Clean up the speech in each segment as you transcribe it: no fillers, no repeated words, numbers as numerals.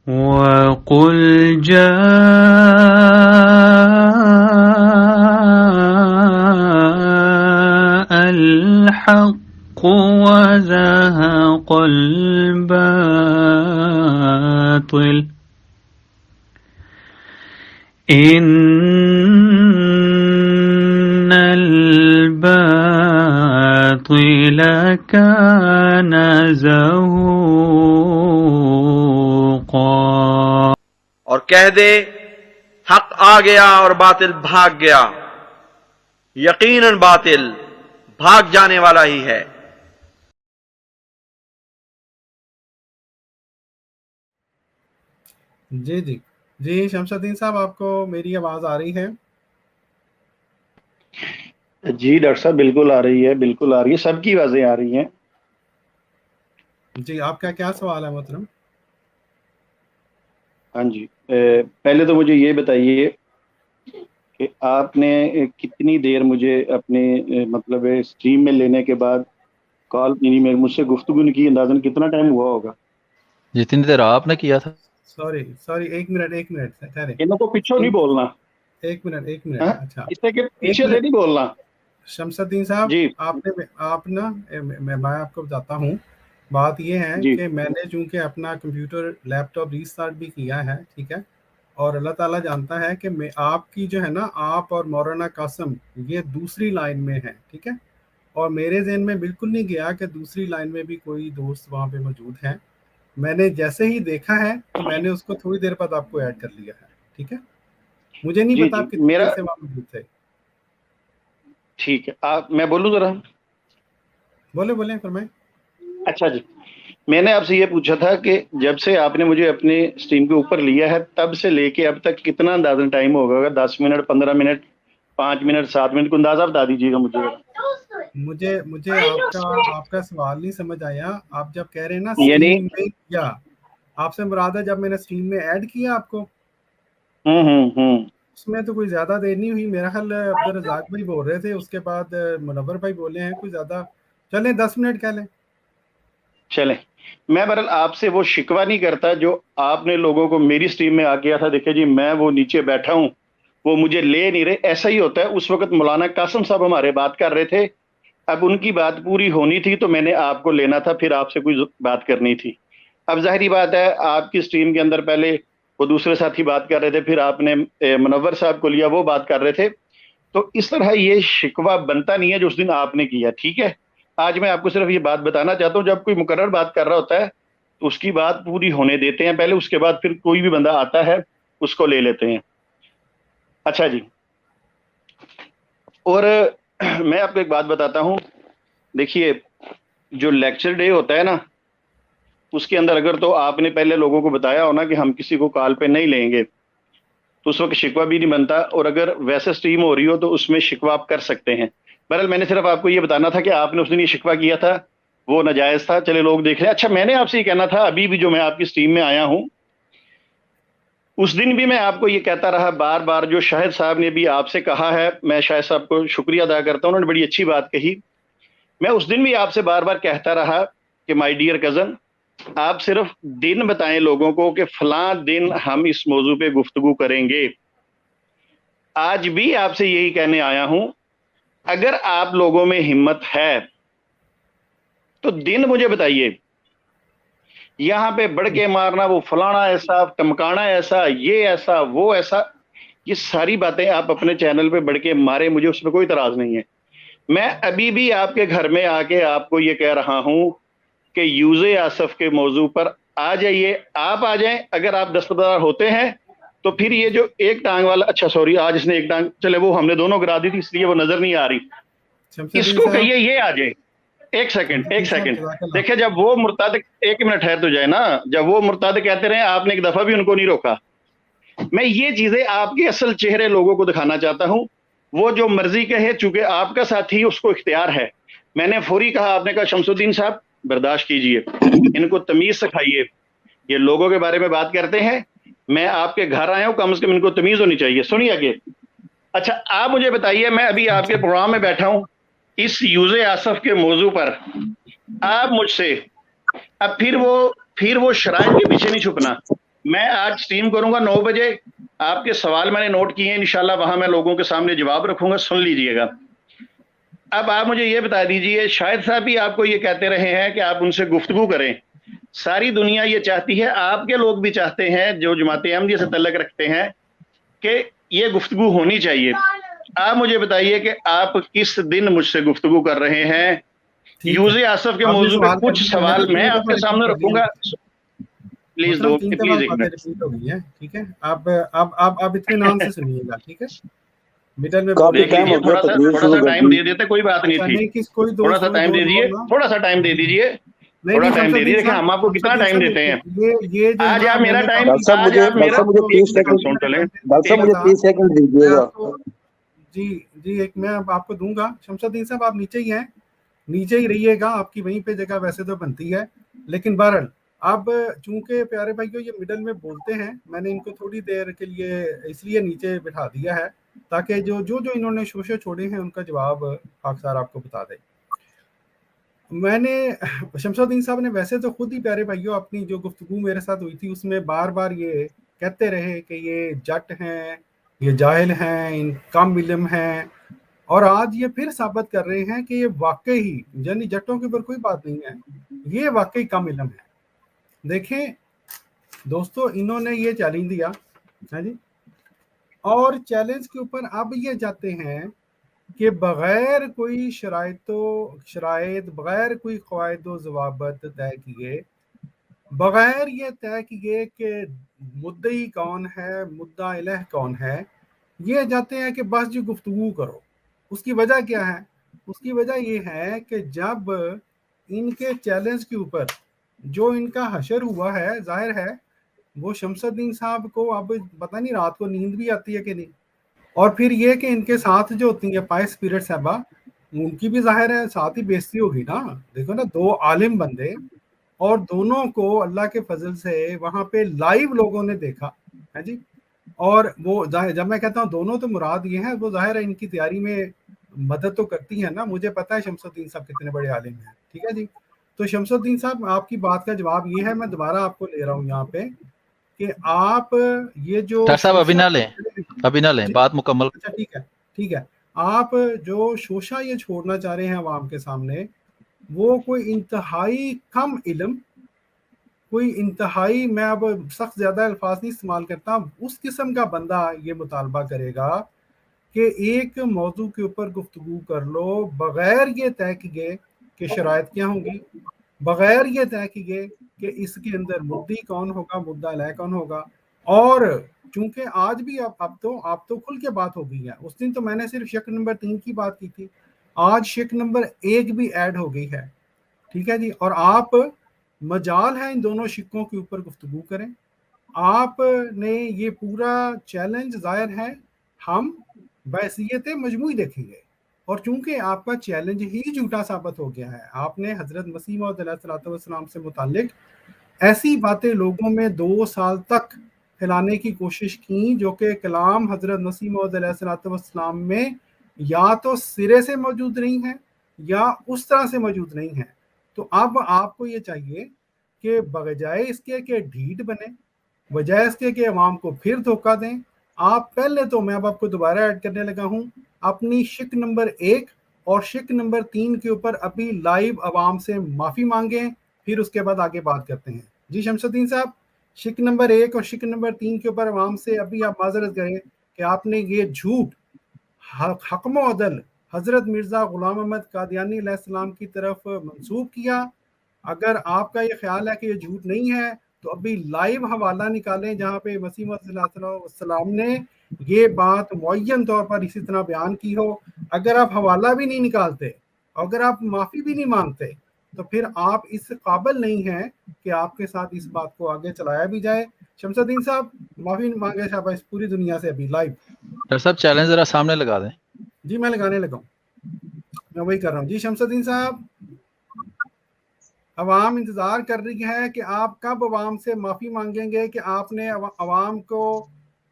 वक़ुल जाअल हक़्क़ु वज़हक़ल बातिल इन्नल बातिल कान ज़हूक़ा। और कह दे हक आ गया और बातिल भाग गया, यकीनन बातिल भाग जाने वाला ही है। जी जी जी, शमसुद्दीन साहब आपको मेरी आवाज आ रही है? जी डॉक्टर साहब, बिल्कुल आ रही है, बिल्कुल आ रही है, सबकी आवाजें आ रही हैं। जी, आपका क्या सवाल है मोहतरम? हाँ जी, पहले तो मुझे ये बताइए कि आपने कितनी देर मुझे अपने मतलब स्ट्रीम में लेने के बाद कॉल में मुझसे गुफ्तगू की, अंदाजन कितना टाइम हुआ होगा? जितनी देर आपने किया था। सॉरी सॉरी, एक मिनट ठहरे। इनको पीछे नहीं बोलना। एक मिनट हाँ? अच्छा, इससे के एक पीछे से नहीं बोलना शमसुद्दीन साहब, जी। आप ना मैं आपको बताता हूँ। बात ये है जी कि मैंने चूंकि अपना कंप्यूटर लैपटॉप रीस्टार्ट भी किया है, ठीक है, और अल्लाह ताला जानता है कि मैं आपकी जो है ना, आप और मौलाना कासिम ये दूसरी लाइन में है, ठीक है, और मेरे ज़हन में बिल्कुल नहीं गया कि दूसरी लाइन में भी कोई दोस्त वहाँ पे मौजूद है। मैंने जैसे ही देखा है तो मैंने उसको थोड़ी देर बाद आपको ऐड कर लिया है, ठीक है। मुझे नहीं जी पता जी, आप कितनी मेरा देर से वहाँ मौजूद थे। ठीक है, आप मैं बोलूँ जरा? बोले फरमाएं। अच्छा जी, मैंने आपसे ये पूछा था कि जब से आपने मुझे अपने स्ट्रीम के ऊपर लिया है तब से लेके अब तक कितना अंदाजन टाइम होगा? 10 मिनट, 15 मिनट, 5 मिनट, 7 मिनट को अंदाजा बता दीजिएगा मुझे। मुझे आपका सवाल नहीं समझ आया। आप जब कह रहे हैं ना यानी स्ट्रीम में किया, आपसे मुराद है जब मैंने स्ट्रीम में ऐड किया आपको? हम्म। उसमें तो कोई ज्यादा देर नहीं हुई, मेरा ख्याल अब्दुल रज़ाक भाई बोल रहे थे, उसके बाद मुनव्वर भाई बोले हैं, कोई ज्यादा, चलें 10 मिनट कह लें। चलें, मैं बहरहाल आपसे वो शिकवा नहीं करता जो आपने लोगों को मेरी स्ट्रीम में आ गया था। देखिए जी, मैं वो नीचे बैठा हूं, वो मुझे ले नहीं रहे, ऐसा ही होता है। उस वक्त मौलाना कासिम साहब हमारे बात कर रहे थे, अब उनकी बात पूरी होनी थी तो मैंने आपको लेना था, फिर आपसे कोई बात करनी थी। अब जाहिर बात है, आपकी स्ट्रीम के अंदर पहले वो दूसरे साथी बात कर रहे थे, फिर आपने मुनव्वर साहब को लिया, वो बात कर रहे थे। तो इस तरह ये शिकवा बनता नहीं है जो उस दिन आपने किया, ठीक है। आज मैं आपको सिर्फ ये बात बताना चाहता हूँ, जब कोई मुकर्रर बात कर रहा होता है तो उसकी बात पूरी होने देते हैं पहले, उसके बाद फिर कोई भी बंदा आता है उसको ले लेते हैं। अच्छा जी, और मैं आपको एक बात बताता हूँ। देखिए, जो लेक्चर डे होता है ना, उसके अंदर अगर तो आपने पहले लोगों को बताया हो ना कि हम किसी को कॉल पे नहीं लेंगे, तो उस वक्त शिकवा भी नहीं बनता, और अगर वैसे स्ट्रीम हो रही हो तो उसमें शिकवा आप कर सकते हैं। बहरहाल मैंने सिर्फ आपको ये बताना था कि आपने उस दिन ये शिकवा किया था, वो नाजायज था, चले लोग देख रहे हैं। अच्छा, मैंने आपसे ये कहना था, अभी भी जो मैं आपकी स्ट्रीम में आया हूं, उस दिन भी मैं आपको ये कहता रहा बार बार, जो शाहिद साहब ने भी आपसे कहा है, मैं शाहिद साहब को शुक्रिया अदा करता हूं, उन्होंने बड़ी अच्छी बात कही। मैं उस दिन भी आपसे बार बार कहता रहा कि माय डियर कजन, आप सिर्फ दिन बताएं लोगों को कि फलां दिन हम इस मौजू पे गुफ्तगू करेंगे। आज भी आपसे यही कहने आया हूं, अगर आप लोगों में हिम्मत है तो दिन मुझे बताइए। यहां पे बढ़ के मारना, वो फलाना ऐसा, टमकाना ऐसा, ये ऐसा, वो ऐसा, ये सारी बातें आप अपने चैनल पे बढ़ के मारे, मुझे उसमें कोई इतराज नहीं है। मैं अभी भी आपके घर में आके आपको ये कह रहा हूं कि यूज़े आसफ के मौजू पर आ जाइए, आप आ जाएं। अगर आप दस्तबरदार होते हैं तो फिर ये जो एक टांग वाला, अच्छा सॉरी, आज इसने एक टांग, चले वो हमने दोनों गिरा दी थी इसलिए वो नजर नहीं आ रही, शमसुद्दीन इसको साहब, कहिए ये आ जाए। एक सेकंड, एक सेकंड, जज़ाकल्लाह। देखिए, जब वो मुर्ताद, एक मिनट ठहर तो जाए ना, जब वो मुर्ताद कहते रहे, आपने एक दफा भी उनको नहीं रोका। मैं ये चीजें आपके असल चेहरे लोगों को दिखाना चाहता हूं। वो जो मर्जी कहे, चूंकि आपका साथी, उसको इख्तियार है। मैंने फौरी कहा, आपने कहा शमसुद्दीन साहब बर्दाश्त कीजिए, इनको तमीज सिखाइए, ये लोगों के बारे में बात करते हैं, मैं आपके घर आया हूं, कम से कम इनको तमीज होनी चाहिए। सुनिए आगे। अच्छा, आप मुझे बताइए, मैं अभी आपके प्रोग्राम में बैठा हूं, इस यूज़े आसफ के मौजू पर आप मुझसे, अब फिर वो शराइन के पीछे नहीं छुपना। मैं आज स्ट्रीम करूंगा 9 बजे, आपके सवाल मैंने नोट किए हैं, इंशाल्लाह वहां मैं लोगों के सामने जवाब रखूंगा, सुन लीजिएगा। अब आप मुझे ये बता दीजिए, शाहिद साहब भी आपको ये कहते रहे हैं कि आप उनसे गुफ्तगू करें, सारी दुनिया ये चाहती है, आपके लोग भी चाहते हैं जो जमात अहमदिया से तल्लक रखते हैं कि ये गुफ्तगू होनी चाहिए। आप मुझे बताइए कि आप किस दिन मुझसे गुफ्तगू कर रहे हैं। ठीक यूज़ है, आसफ के आपने मौजू पे सवाल कर कुछ दिया, सवाल मैंने मैं 3 दफा आपके रिपीट सामने कर दिया। रखूंगा। प्लीज मोहतरम 3 प्लीज दफा एक बातें मिनट। रिपीट हो गई हैं, ठीक है। आप इत्मीनान से सुनिएगा, ठीक है। मिडल में बोल देख रहे लीजिए, हैं। थोड़ा सा टाइम दे देते, कोई बात नहीं अच्छा, थी। नहीं, किस कोई थोड़ा दोस्त सा कोई टाइम दो दे दीजिए, ना। थोड़ा सा टाइम दे दीजिए, नहीं थोड़ा नहीं, टाइम दे दीजिए। देखिए हम आपको कितना टाइम देते हैं। ये जो है आज ना, आप मेरा मैंने टाइम, काफी आज आप डॉक्टर मेरा साहब मुझे 30 सेकंड, सुन चले। डॉक्टर साहब मुझे 30 सेकंड मैं दीजिएगा। आपको जी जी एक मैं अब आपको दूंगा। शमसुद्दीन साहब, आप नीचे ही हैं, नीचे ही रहिएगा, आपकी वहीं पे जगह वैसे तो बनती है, लेकिन बहरहाल अब चूंकि प्यारे भाइयों ये मिडल में बोलते हैं, मैंने इनको थोड़ी देर के लिए इसलिए नीचे बिठा दिया है ताकि जो जो जो इन्होंने शोशे छोड़े हैं उनका जवाब खाकसार आपको बता दे। मैंने शमसुद्दीन साहब ने वैसे तो खुद ही प्यारे भाइयों अपनी जो गुफ्तगू मेरे साथ हुई थी उसमें बार बार ये कहते रहे कि ये जट हैं, ये जाहिल हैं, इन कम इल्म हैं, और आज ये फिर साबित कर रहे हैं कि ये वाकई ही, यानी जट्टों के ऊपर कोई बात नहीं है, ये वाकई कम इल्म है। देखें दोस्तों, इन्होंने ये चैलेंज दिया है जी, और चैलेंज के ऊपर अब ये जाते हैं कि बगैर कोई शराइत, बगैर कोई क़वाइद व ज़वाबित तय किए, बगैर ये तय किए कि मुद्दई कौन है, मुद्दा इलह कौन है, ये जाते हैं कि बस जो गुफ्तगू करो। उसकी वजह क्या है? उसकी वजह ये है कि जब इनके चैलेंज के ऊपर जो इनका हशर हुआ है, जाहिर है वो शमसुद्दीन साहब को अब पता नहीं रात को नींद भी आती है कि नहीं, और फिर ये कि इनके साथ जो होती है पाइस स्पिरिट साहबा, उनकी भी जाहिर है साथ ही बेइज्जती होगी ना। देखो ना, 2 आलिम बंदे, और दोनों को अल्लाह के फजल से वहां पे लाइव लोगों ने देखा है जी। और वो जब मैं कहता हूँ दोनों, तो मुराद ये है, वो जाहिर है इनकी तैयारी में मदद तो करती है ना। मुझे पता है शमसुद्दीन साहब कितने बड़े आलिम हैं, ठीक है जी। तो शमसुद्दीन साहब, आपकी बात का जवाब ये है, मैं दोबारा आपको ले रहा हूँ यहाँ पे, कि आप ये जो डॉक्टर साहब अभी शोशा, ना लें, बात मुकम्मल। अच्छा ठीक है, ठीक है। आप जो शोशा ये छोड़ना चाह रहे हैं अवाम के सामने, वो कोई इंतहाई कम इल्म, कोई इंतहाई, मैं अब सख्त ज़्यादा अल्फाज नहीं इस्तेमाल करता, उस किस्म का बंदा ये मुतालबा करेगा कि एक मौजू के ऊपर गुफ्तगू कर लो बगैर ये तय किए कि शराइत क्या होंगी, बगैर ये तय किए कि इसके अंदर मुद्दी कौन होगा, मुद्दा लय कौन होगा। और चूंकि आज भी अब तो खुल के बात हो गई है। उस दिन तो मैंने सिर्फ शक नंबर 3 की बात की थी, आज शक नंबर 1 भी ऐड हो गई है, ठीक है जी। और आप मजाल है इन दोनों शिक्कों के ऊपर गुफ्तगू करें। आपने ये पूरा चैलेंज, जाहिर है हम बहसीयत मजमूई देखेंगे, और चूंकि आपका चैलेंज ही झूठा साबित हो गया है, आपने हजरत मसीह मौऊद अलैहिस्सलाम से मुतालिक ऐसी बातें लोगों में 2 साल तक फैलाने की कोशिश की जो कि कलाम हजरत मसीह मौऊद अलैहिस्सलाम में या तो सिरे से मौजूद नहीं है या उस तरह से मौजूद नहीं है। तो अब आपको ये चाहिए कि बजाय इसके कि ढीठ बने, बजाय इसके कि अवाम को फिर धोखा दें, आप पहले तो, मैं अब आपको दोबारा ऐड करने लगा हूं, अपनी शिक नंबर 1 और शिक नंबर 3 के ऊपर अभी लाइव अवाम से माफ़ी मांगें, फिर उसके बाद आगे बात करते हैं। जी शमसुद्दीन साहब, शिक नंबर 1 और शिक नंबर 3 के ऊपर अवाम से अभी आप माजरत करें कि आपने ये झूठ हकम अदल हज़रत मिर्ज़ा ग़ुलाम अहमद कादियानी अलैहिस्सलाम की तरफ मंसूब किया। अगर आपका ये ख्याल है कि ये झूठ नहीं है, तो अभी लाइव हवाला निकालें जहाँ पे मसीह मौऊद ने ये बात मुअय्यन तौर पर इसी तरह बयान की हो। अगर आप हवाला भी नहीं निकालते, अगर आप माफ़ी भी नहीं मांगते, तो फिर आप इस काबिल नहीं हैं कि आपके साथ इस बात को आगे चलाया भी जाए। शमसुद्दीन साहब, माफ़ी मांगे शाबाश पूरी दुनिया से अभी लाइव। डॉक्टर साहब चैलेंज जरा सामने लगा दें। जी मैं लगाने लगा हूँ, मैं वही कर रहा हूँ। जी शमसुद्दीन साहब, अवाम इंतज़ार कर रही है कि आप कब अवाम से माफ़ी मांगेंगे कि आपने अवाम को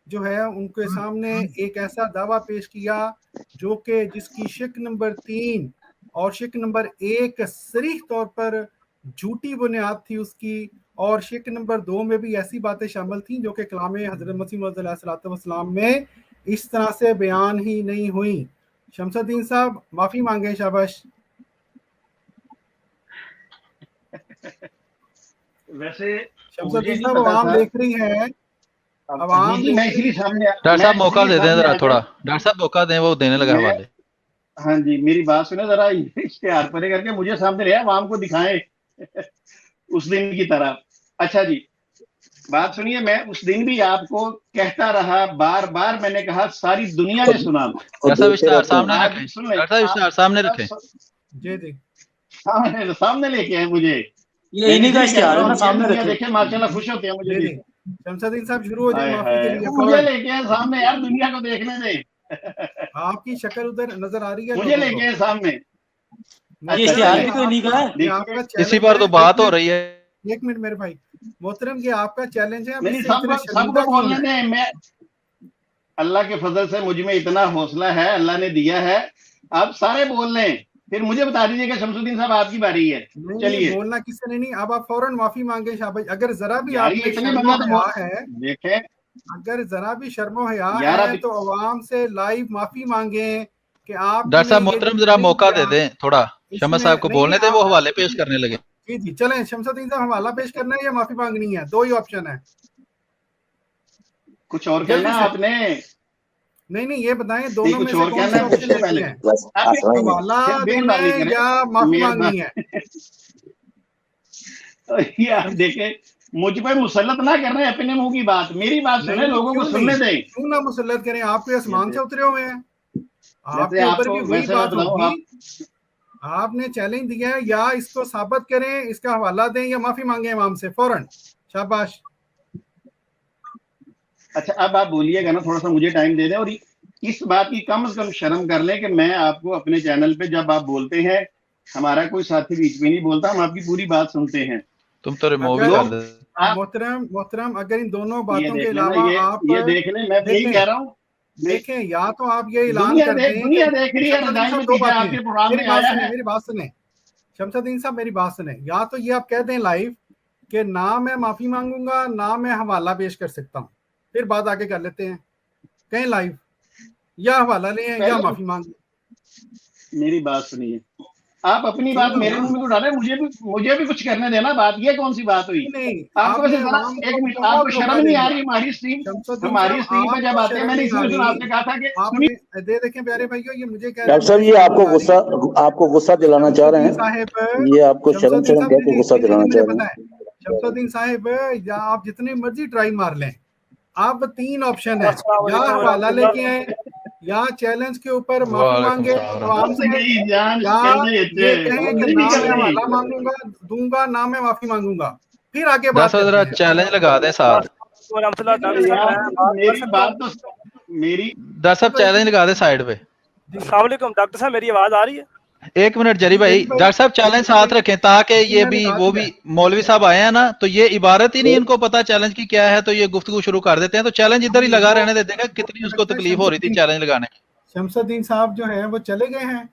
जो है उनके सामने एक ऐसा दावा पेश किया जो कि जिसकी शिक नंबर 3 और शिक नंबर 1 सरीह तौर पर झूठी बुनियाद थी उसकी, और शिक नंबर 2 में भी ऐसी बातें शामिल थी जो कि कलाम हजरत मसीह मौऊद अलैहिस्सलाम में इस तरह से बयान ही नहीं हुई। शमसुद्दीन साहब माफी मांगे, शाबाश। वैसे शमसुद्दीन साहब आवाम देख रही है, आवाम जी, मैं इसलिए सामने डॉक्टर साहब मौका दे दें जरा आके- थोड़ा, डॉक्टर साहब मौका दें, वो देने लगा मैं- हवाले। हाँ जी, मेरी बात सुने जरा, इश्तेहार परे करके मुझे सामने रहे, आवाम को दिखाएं उस दिन की तरह। अच्छा जी, बात सुनिए, मैं उस दिन भी आपको कहता रहा, बार बार मैंने कहा, सारी दुनिया ने सुना। डॉक्टर साहब इश्तेहार सामने आज रखें, सुन लें, डॉक्टर साहब इश्तेहार सामने रखें। जी जी, सामने लेके आए मुझे, ये इन्हीं का इश्तेहार है ना, सामने रखे। देखे माशाल्लाह, खुश होते हैं मुझे जी भी। जी। शमसुद्दीन साहब शुरू हो जाए हाय माफी के हाय, लिए। मुझे लेके आए सामने यार, दुनिया को देखने दे। आपकी शक्ल उधर नजर आ रही है मुझे लेके आए सामने। ये इश्तेहार भी तो इन्हीं का है। ये आपका इसी चैलेंज पर तो है। बात हो रही है। एक मिनट मेरे भाई मोहतरम, ये आपका चैलेंज है। अब नहीं, इससे इतने सबको शर्मिंदा क्यों बोलने हैं? दें। मैं, अल्लाह के फजल से मुझ में इतना हौसला है, अल्लाह ने दिया है। आप सारे बोल लें, फिर मुझे बता दीजिएगा शमसुद्दीन साहब आपकी बारी है। नहीं, चलिए, बोलना किससे नहीं। अब आप फौरन माफी मांगे, शाबाश। अगर जरा भी यार आप ये में इतने शर्मो बंदा तो हया है, देखे अगर जरा भी शर्मो हया यार, है आप तो आवाम से लाइव माफी मांगे कि आप डॉक्टर साहब मोहतरम जरा मौका दे दें थोड़ा, शमस साहब को बोलने दें, वो हवाले पेश करने लगे। जी जी, चलें शमसुद्दीन साहब, हवाला पेश करना है या माफी मांगनी है? दो ही ऑप्शन है। कुछ और कहना है आपने? नहीं, ये बताएं दोनों में कुछ से और कौन कहना सी है, ऑप्शन पूछिए लेनी पहले। है? हवाला देना मेहरबानी है करें, या माफी मेहरबानी। मांगनी है? यार देखे, मुझ पर मुसल्लत ना कर रहे हैं अपने मुंह की बात, मेरी बात सुने, लोगों को सुनने दें। क्यों ना मुसल्लत करें? आप कोई आसमान से उतरे हुए हैं? आपके वैसे ऊपर भी आपको, वही वैसे बात मैं बताऊं, होगी। आपने चैलेंज दिया है, या इसको साबित करें, इसका हवाला दें, या माफी मांगे इमाम से फौरन। शाबाश। अच्छा, अब आप बोलिएगा ना, थोड़ा सा मुझे टाइम दे दें, और इस बात की कम से कम शर्म कर लें कि मैं आपको अपने चैनल पे जब आप बोलते हैं, हमारा कोई साथी बीच में नहीं बोलता, हम आपकी पूरी बात सुनते हैं। तुम तो रिमूव ही कर दे। मोहतरम, अगर इन दोनों बातों के ये अलावा आप देख लें, मैं यही कह रहा हूँ। देखें, या तो आप ये ऐलान दुनिया कर दें, दुनिया देख रही है, शमसुद्दीन रजाई साहब में दो पीछे बातें आपके हैं। प्रोग्राम में आया है। मेरी बात सुने शमसुद्दीन साहब, मेरी बात सुने। या तो ये आप कह दें लाइव कि ना मैं माफी मांगूंगा, ना मैं हवाला पेश कर सकता हूँ, फिर बात आगे कर लेते हैं। कहें लाइव, या हवाला लें या माफी मांगे। मेरी बात सुनिए, आप अपनी बात मेरे मुंह में तो डालें, मुझे भी कुछ करने देना। बात ये कौन सी बात हुई? नहीं, आपको वैसे जरा एक मिनट, आपको शर्म नहीं आ रही? हमारी स्ट्रीम पे जब आते हैं, मैंने इसलिए आपसे कहा था कि आपने दे देखें प्यारे भाइयों, ये मुझे कह डॉक्टर साहब, ये आपको गुस्सा दिलाना चाह रहे हैं, ये आपको शर्म कह के गुस्सा दिलाना चाह रहे हैं। शमसुद्दीन साहिब, या आप जितने मर्जी ट्राई मार लें, आप 3 ऑप्शन है, या हवाला लेके आए, या चैलेंज के ऊपर माफी मांगे आवाम से, या ये कहें कि ना मैं हवाला मांगूंगा दूंगा, ना मैं माफी मांगूंगा। फिर आगे बात जरा चैलेंज लगा दें साथ। मेरी डॉक्टर साहब चैलेंज लगा दें साइड पे। अस्सलाम वालेकुम डॉक्टर साहब, मेरी आवाज आ रही है? एक मिनट जरी भाई, डॉक्टर साहब चैलेंज साथ रखें, ताकि ये भी वो भी मौलवी साहब आए हैं ना, तो ये इबारत ही नहीं इनको पता चैलेंज की क्या है, तो ये गुफ्तगू शुरू कर देते हैं। तो चैलेंज इधर ही लगा रहने देते हैं। कितनी उसको तकलीफ हो रही थी चैलेंज लगाने की। शमसुद्दीन साहब जो हैं वो चले गए हैं।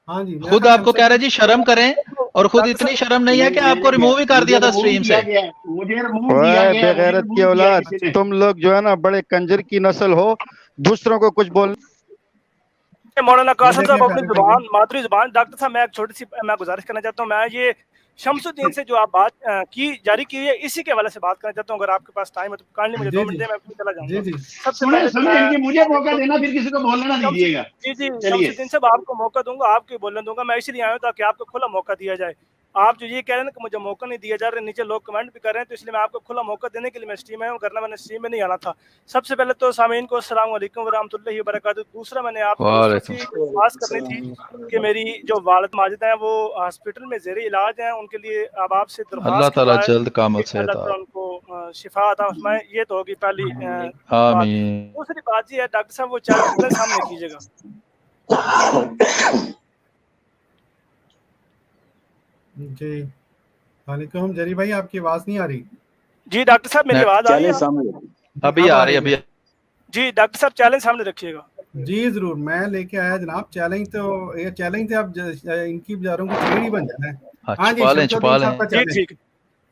हाँ जी, खुद आपको कह रहे जी शर्म करें, और खुद इतनी शर्म नहीं है कि आपको रिमूव ही कर दिया था स्ट्रीम से। बेगैरत की औलाद, तुम लोग जो है ना बड़े कंजर की नस्ल हो, दूसरों को कुछ बोल। मौलाना कासिम साहब अपनी जुबान, मादरी जुबान। डॉक्टर साहब, मैं एक छोटी सी मैं गुजारिश करना चाहता हूँ। मैं ये शमसुद्दीन से जो आप बात की जारी की है, इसी के हवाले से बात करना चाहता हूँ। अगर आपके पास टाइम है तो काइंडली मुझे 2 मिनट दें, मैं चला जाऊंगा। सबसे पहले मुझे मौका देना, फिर किसी को बोलने ना दीजिएगा। जी, शमसुद्दीन साहब आपको मौका दूंगा, आपके बोलने दूंगा। मैं इसलिए आया हूँ ताकि आपको खुला मौका दिया जाए। आप जो ये कह रहे हैं कि मुझे मौका नहीं दिया जा रहा है, नीचे लोग कमेंट भी कर रहे हैं, तो इसलिए मैं आपको खुला मौका देने के लिए मैं स्ट्रीम में हूँ, वरना मैंने स्ट्रीम में नहीं आना था। सबसे पहले तो सामीन को अस्सलाम वालेकुम व रहमतुल्लाहि व बरकातहू। दूसरा, मैंने आपको बात करनी थी कि मेरी जो वालिद माजिद हैं वो हॉस्पिटल में ज़ेरे इलाज हैं, उनके लिए अब आपसे अल्लाह ताला जल्द कामल सेहत उनको शिफा अता फरमाए। ये तो होगी पहली आमीन। दूसरी बात ये है डॉक्टर साहब, वो चैलेंज सामने कीजिएगा। जी वालेकुम। जरी भाई, आपकी आवाज नहीं आ रही। जी डॉक्टर साहब, मेरी आवाज आ रही है? अभी आ रही है, अभी। जी डॉक्टर साहब, चैलेंज सामने रखिएगा। जी जरूर, मैं लेके आया जनाब चैलेंज। तो ये चैलेंज से अब इनकी बाजारों की चिड़ी बन जाना है। हाँ जी, ठीक।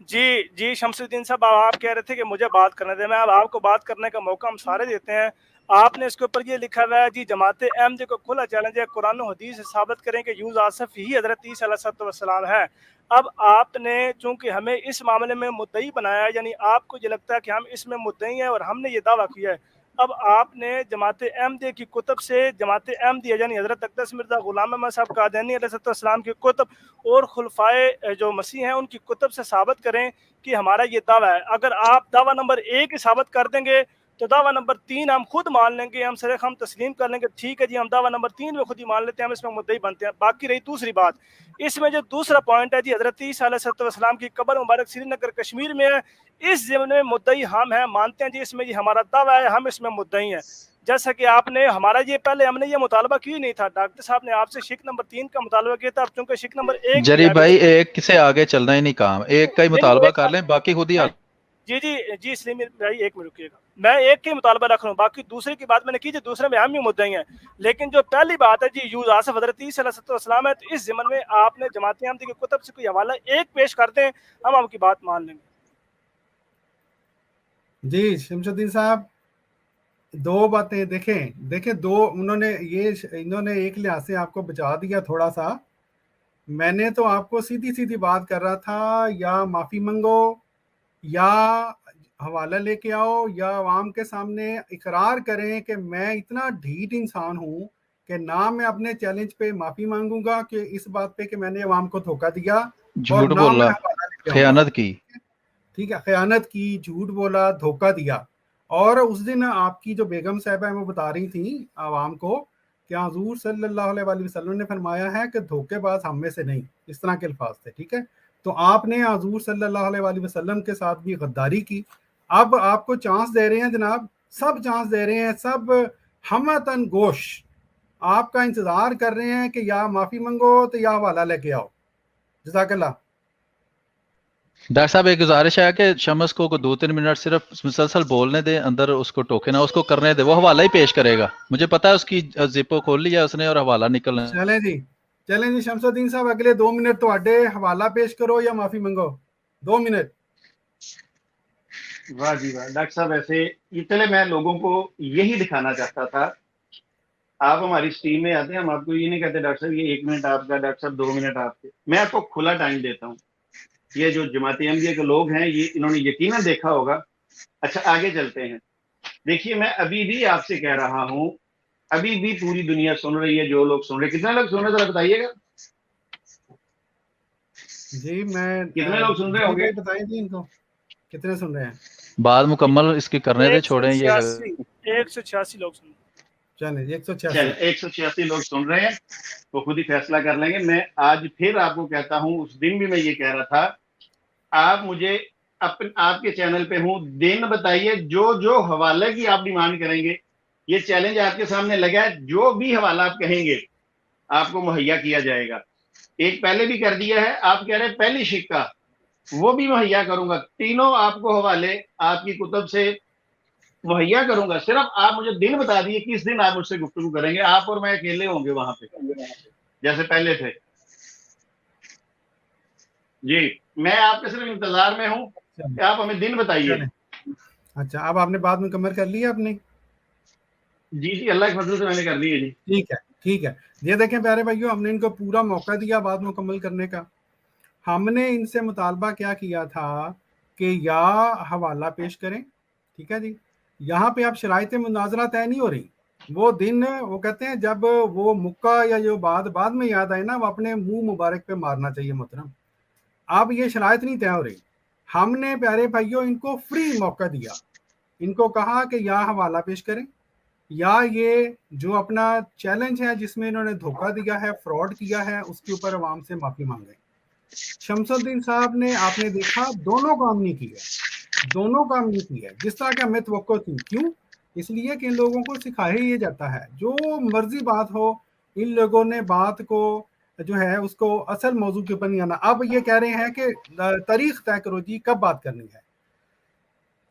जी शमसुद्दीन साहब, आप कह रहे थे कि मुझे बात करने दें, मैं अब आपको बात करने का मौका हम सारे देते हैं। आपने इसके ऊपर ये लिखा हुआ है जी, जमात अहमदी को खुला चैलेंज है, कुरान और हदीस से साबित करें कि यूस आसफ ही हजरत ईसा अलैहिस्सलाम है। अब आपने चूंकि हमें इस मामले में मुद्दई बनाया, यानी आपको ये लगता है कि हम इसमें मुद्दई हैं और हमने ये दावा किया है। अब आपने जमात अहमदी की कुतुब से, जमात अहमदी यानी हजरत अक़दस मिर्ज़ा ग़ुलाम अहमद साहब कादियानी अलैहिस्सलाम की कुतुब और खुलफाए जो मसीह हैं उनकी कुतुब से साबित करें कि हमारा ये दावा है। अगर आप दावा नंबर 1 ही साबित कर देंगे तो दावा नंबर 3 हम खुद मान लेंगे, हम सरेख हम तस्लीम कर लेंगे, ठीक है जी, हम दावा नंबर 3 में खुद ही मान लेते हैं, हम इसमें मुद्दई बनते हैं। बाकी रही दूसरी बात, इसमें जो दूसरा पॉइंट है जी, हजरत ईसा अलैहिस्सलाम की कब्र मुबारक श्रीनगर कश्मीर में है, इस ज़िम्मे में मुद्दई हम हैं, मानते हैं जी, इसमें ये हमारा दावा है, हम इसमें मुद्दई हैं। जैसा कि आपने हमारा ये पहले हमने ये मुतालबा क्यों नहीं था, डॉक्टर साहब ने आपसे शिक नंबर 3 का मुतालबा किया था, अब चूंकि शिक नंबर 1 जरी भाई एक से आगे चलना ही नहीं काम, एक का ही मुतालबा कर लें, बाकी खुद ही जी इस्लामी भाई 1 मिनट रुकिएगा, मैं एक के मुतालबा रख रहा हूँ, बाकी दूसरे की बात मैंने की, दूसरे में हम ही मुद्दई हैं। लेकिन जो पहली बात है जी, यूस आसफ हजरत ईसा अलैहिस्सलाम है, तो इस ज़िम्मन में आपने जमात अहमदी की कुतुब से कोई हवाला एक पेश कर दें, हम आपकी बात मान लेंगे। जी शमसुद्दीन साहब, दो बातें देखें दो इन्होंने एक लिहाज से आपको बचा दिया थोड़ा सा। मैंने तो आपको सीधी सीधी बात कर रहा था, या माफ़ी मंगो या हवाला लेके आओ या आवाम के सामने इकरार करें कि मैं इतना ढीठ इंसान हूं कि ना मैं अपने चैलेंज पे माफ़ी मांगूंगा कि इस बात पे कि मैंने अवाम को धोखा दिया, झूठ बोला, खयानत की, ठीक है, खयानत की, झूठ बोला, धोखा दिया। और उस दिन आपकी जो बेगम साहिबा है वो बता रही थी आवाम को कि हुजूर सल्लल्लाहु अलैहि वसल्लम ने फरमाया है कि धोखेबाज हम में से नहीं, इस तरह के अल्फाज थे, ठीक है। तो आपने हुजूर सल्लल्लाहु अलैहि वसल्लम के साथ भी गद्दारी की। अब आपको चांस दे रहे हैं जनाब, सब चांस दे रहे हैं, सब हमतन गोश आपका इंतजार कर रहे हैं कि या माफी मंगो तो या हवाला लेके आओ। जज़ाकल्लाह। डॉक्टर साहब एक गुजारिश है कि शमस को 2-3 मिनट सिर्फ मुसलसल बोलने दें, अंदर उसको टोके ना, उसको करने दे, वो हवाला ही पेश करेगा, मुझे पता है उसकी जिपो खोल लिया उसने और हवाला निकलना। चलें जी शमसुद्दीन साहब, अगले 2 मिनट तो आडे हवाला पेश करो या माफी मंगो, 2 मिनट। वाह जी वाह डॉक्टर साहब, ऐसे इतने मैं लोगों को यही दिखाना चाहता था। आप हमारी स्ट्रीम में आते हैं, हम आपको ये नहीं कहते डॉक्टर साहब ये 1 मिनट आपका, डॉक्टर साहब 2 मिनट आपके, मैं आपको खुला टाइम देता हूँ। ये जो जमात अहमदिया के लोग हैं, ये इन्होंने यकीनन देखा होगा। अच्छा आगे चलते हैं। देखिए मैं अभी भी आपसे कह रहा हूँ, अभी भी पूरी दुनिया सुन रही है, जो लोग सुन रहे, कितने लोग सुन रहे जरा बताइएगा जी। मैं कितने लोग सुन रहे होंगे, बताएं जी इनको कितने सुन रहे हैं। बात मुकम्मल इसकी करने दे, छोड़ें ये 186 लोग सुन, चले 186 लोग सुन रहे हैं, तो खुद ही फैसला कर लेंगे। मैं आज फिर आपको कहता हूं, उस दिन भी मैं ये कह रहा था, आप मुझे आपके चैनल पे हूं, दिन बताइए, जो जो हवाले की आप डिमांड करेंगे, ये चैलेंज आपके सामने लगा है, जो भी हवाला आप कहेंगे आपको मुहैया किया जाएगा। एक पहले भी कर दिया है, आप कह रहे हैं पहली शिक्का, वो भी मुहैया करूंगा। तीनों आपको हवाले आपकी कुतुब से मुहैया करूंगा, सिर्फ आप मुझे दिन बता दिए किस दिन आप मुझसे गुफ्तगू करेंगे। आप और मैं अकेले होंगे वहां पे जैसे पहले थे जी। मैं आपके सिर्फ इंतजार में हूं, आप हमें दिन बताइए। अच्छा, अब आपने बात मुकम्मल कर ली है आपने? जी अल्लाह के फजल से मैंने कर ली है जी। ठीक है। ये देखें प्यारे भाइयों, हमने इनको पूरा मौका दिया बात मुकम्मल करने का। हमने इनसे मुतालबा क्या किया था कि या हवाला पेश करें, ठीक है जी। यहाँ पे आप शराइत मुनाजरा तय नहीं हो रही। वो दिन, वो कहते हैं जब वो मुक्का या जो बाद में याद आए ना, वो अपने मुंह मुबारक पे मारना चाहिए मोहतरम। अब ये शराइत नहीं तय हो रही। हमने प्यारे भाइयों इनको फ्री मौका दिया, इनको कहा कि या हवाला पेश करें या ये जो अपना चैलेंज है जिसमें इन्होंने धोखा दिया है, फ्रॉड किया है, उसके ऊपर अवाम से माफी मांगे। शमसुद्दीन साहब ने, आपने देखा, दोनों काम नहीं किया जिस तरह की हमें तवक्को थी। क्यों? इसलिए कि इन लोगों को सिखाया ही जाता है, जो मर्जी बात हो, इन लोगों ने बात को जो है उसको असल मौजू के ऊपर नहीं आना। अब ये कह रहे हैं कि तारीख तय करो जी, कब बात करनी है।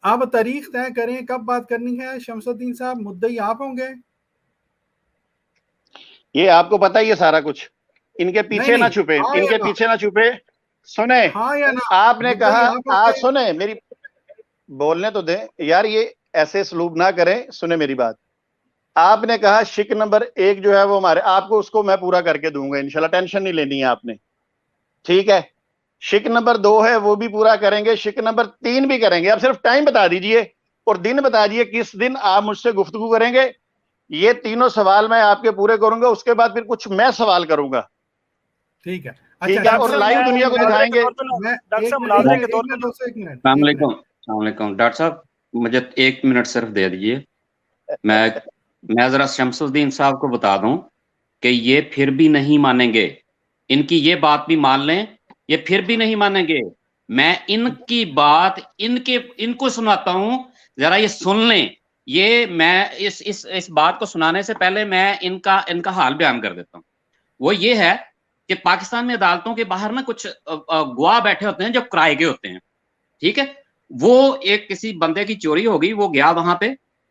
अब तारीख तय करें कब बात करनी है। शमसुद्दीन साहब, मुद्दई आप होंगे। ये आपको पता ही है सारा कुछ, इनके पीछे ना छुपे, इनके पीछे ना छुपे। सुने, हाँ या ना? आपने कहा, आप सुने मेरी बोलने तो दें यार, ये ऐसे सलूब ना करें, सुने मेरी बात। आपने कहा शिक नंबर 1 जो है वो हमारे, आपको उसको मैं पूरा करके दूंगा इंशाल्लाह, टेंशन नहीं लेनी है आपने, ठीक है। शिक नंबर 2 है वो भी पूरा करेंगे, शिक नंबर 3 भी करेंगे। आप सिर्फ टाइम बता दीजिए और दिन बता दीजिए किस दिन आप मुझसे गुफ्तगू करेंगे। ये तीनों सवाल मैं आपके पूरे करूंगा, उसके बाद फिर कुछ मैं सवाल करूंगा, ठीक है। ठीक है, और लाइव दुनिया को दिखाएंगे। डॉक्टर साहब मुझे 1 मिनट सिर्फ दे दीजिए। मैं जरा शमसुद्दीन साहब को बता दूं कि ये फिर भी नहीं मानेंगे, इनकी ये बात भी मान लें, ये फिर भी नहीं मानेंगे। मैं इनकी बात इनको सुनाता हूं, जरा ये सुन लें। ये मैं इस बात को सुनाने से पहले मैं इनका हाल बयान कर देता हूं। वो ये है कि पाकिस्तान में अदालतों के बाहर ना कुछ गवाह बैठे होते हैं जो किराए के होते हैं, ठीक है। वो एक किसी बंदे की चोरी हो गई, वो गया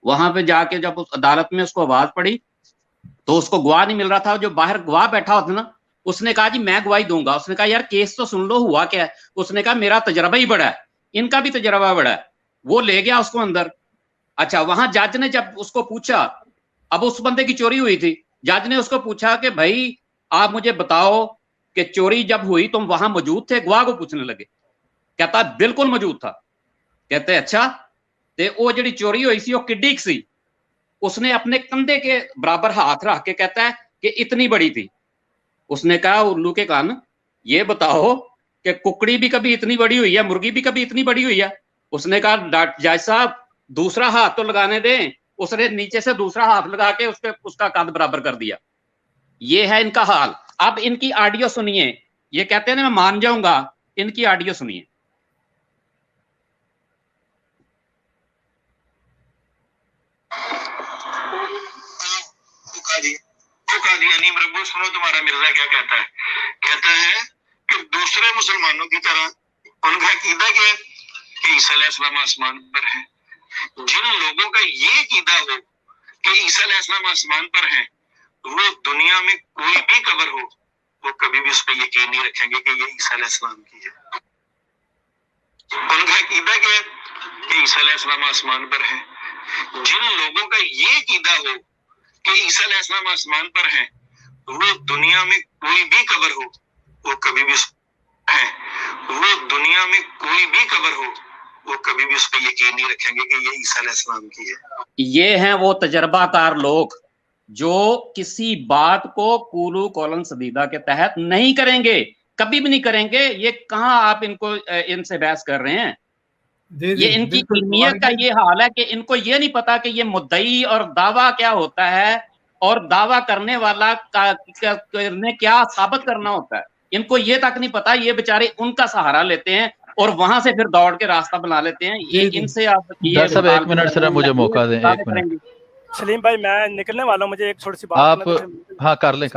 वहां पे जाके जब उस अदालत में उसको आवाज पड़ी तो उसको गवाह नहीं मिल रहा था। जो बाहर गवाह बैठा होता ना, उसने कहा जी मैं गवाही दूंगा। उसने कहा यार केस तो सुन लो, हुआ क्या है। उसने कहा मेरा तजर्बा ही बड़ा है, इनका भी तजर्बा बड़ा है। वो ले गया उसको अंदर। अच्छा, वहां जज ने जब उसको पूछा, अब उस बंदे की चोरी हुई थी, जज ने उसको पूछा कि भाई आप मुझे बताओ कि चोरी जब हुई तुम वहां मौजूद थे? गवाह को पूछने लगे। कहता बिल्कुल मौजूद था। कहते अच्छा, ते वो जी चोरी हुई सी वो किड्डी सी? उसने अपने कंधे के बराबर हाथ रख के कहता है कि इतनी बड़ी थी। उसने कहा उल्लू के कान, ये बताओ कि कुकड़ी भी कभी इतनी बड़ी हुई है, मुर्गी भी कभी इतनी बड़ी हुई है? उसने कहा जज साहब दूसरा हाथ तो लगाने दें। उसने नीचे से दूसरा हाथ लगा के उसका कद बराबर कर दिया। ये है इनका हाल। अब इनकी ऑडियो सुनिए। ये कहते हैं ना मैं मान जाऊंगा, इनकी ऑडियो सुनिए। सुनो तुम्हारा मिर्जा क्या कहता है। कहता है कि दूसरे मुसलमानों की तरह उनका अकीदा क्या है कि ईसा अलैहिस्सलाम आसमान पर है। जिन लोगों का ये अकीदा हो कि ईसा अलैहिस्सलाम आसमान पर है, वो दुनिया में कोई भी कब्र हो, वो कभी भी उस पर यकीन नहीं रखेंगे कि ये ईसा अलैहिस्सलाम की है। उनका अकीदा क्या है कि ईसा अलैहिस्सलाम आसमान पर है। जिन लोगों का ये अकीदा हो कि ईसा अलैहिस्सलाम आसमान पर है, वो दुनिया में कोई भी कब्र हो, वो कभी भी है, वो दुनिया में कोई भी कब्र हो, वो कभी भी उस पर यकीन नहीं रखेंगे कि ये ईसा अलैहिस्सलाम की है। ये हैं वो तजर्बाकार लोग जो किसी बात को कूलू कौलन सदीदा के तहत नहीं करेंगे, कभी भी नहीं करेंगे। ये कहाँ आप इनसे बहस कर रहे हैं? ये इनकी इल्मियत का ये हाल है कि इनको ये नहीं पता कि ये मुद्दई और दावा क्या होता है और दावा करने वाला ने क्या साबित करना होता है। इनको ये तक नहीं पता। ये बेचारे उनका सहारा लेते हैं और वहां से फिर दौड़ के रास्ता बना लेते हैं। ये इनसे आप सब 1 मिनट सर मुझे मौका दें, 1 मिनट। सलीम भाई मैं निकलने वाला हूँ, मुझे एक थोड़ी सी बात आप हाँ कर लें।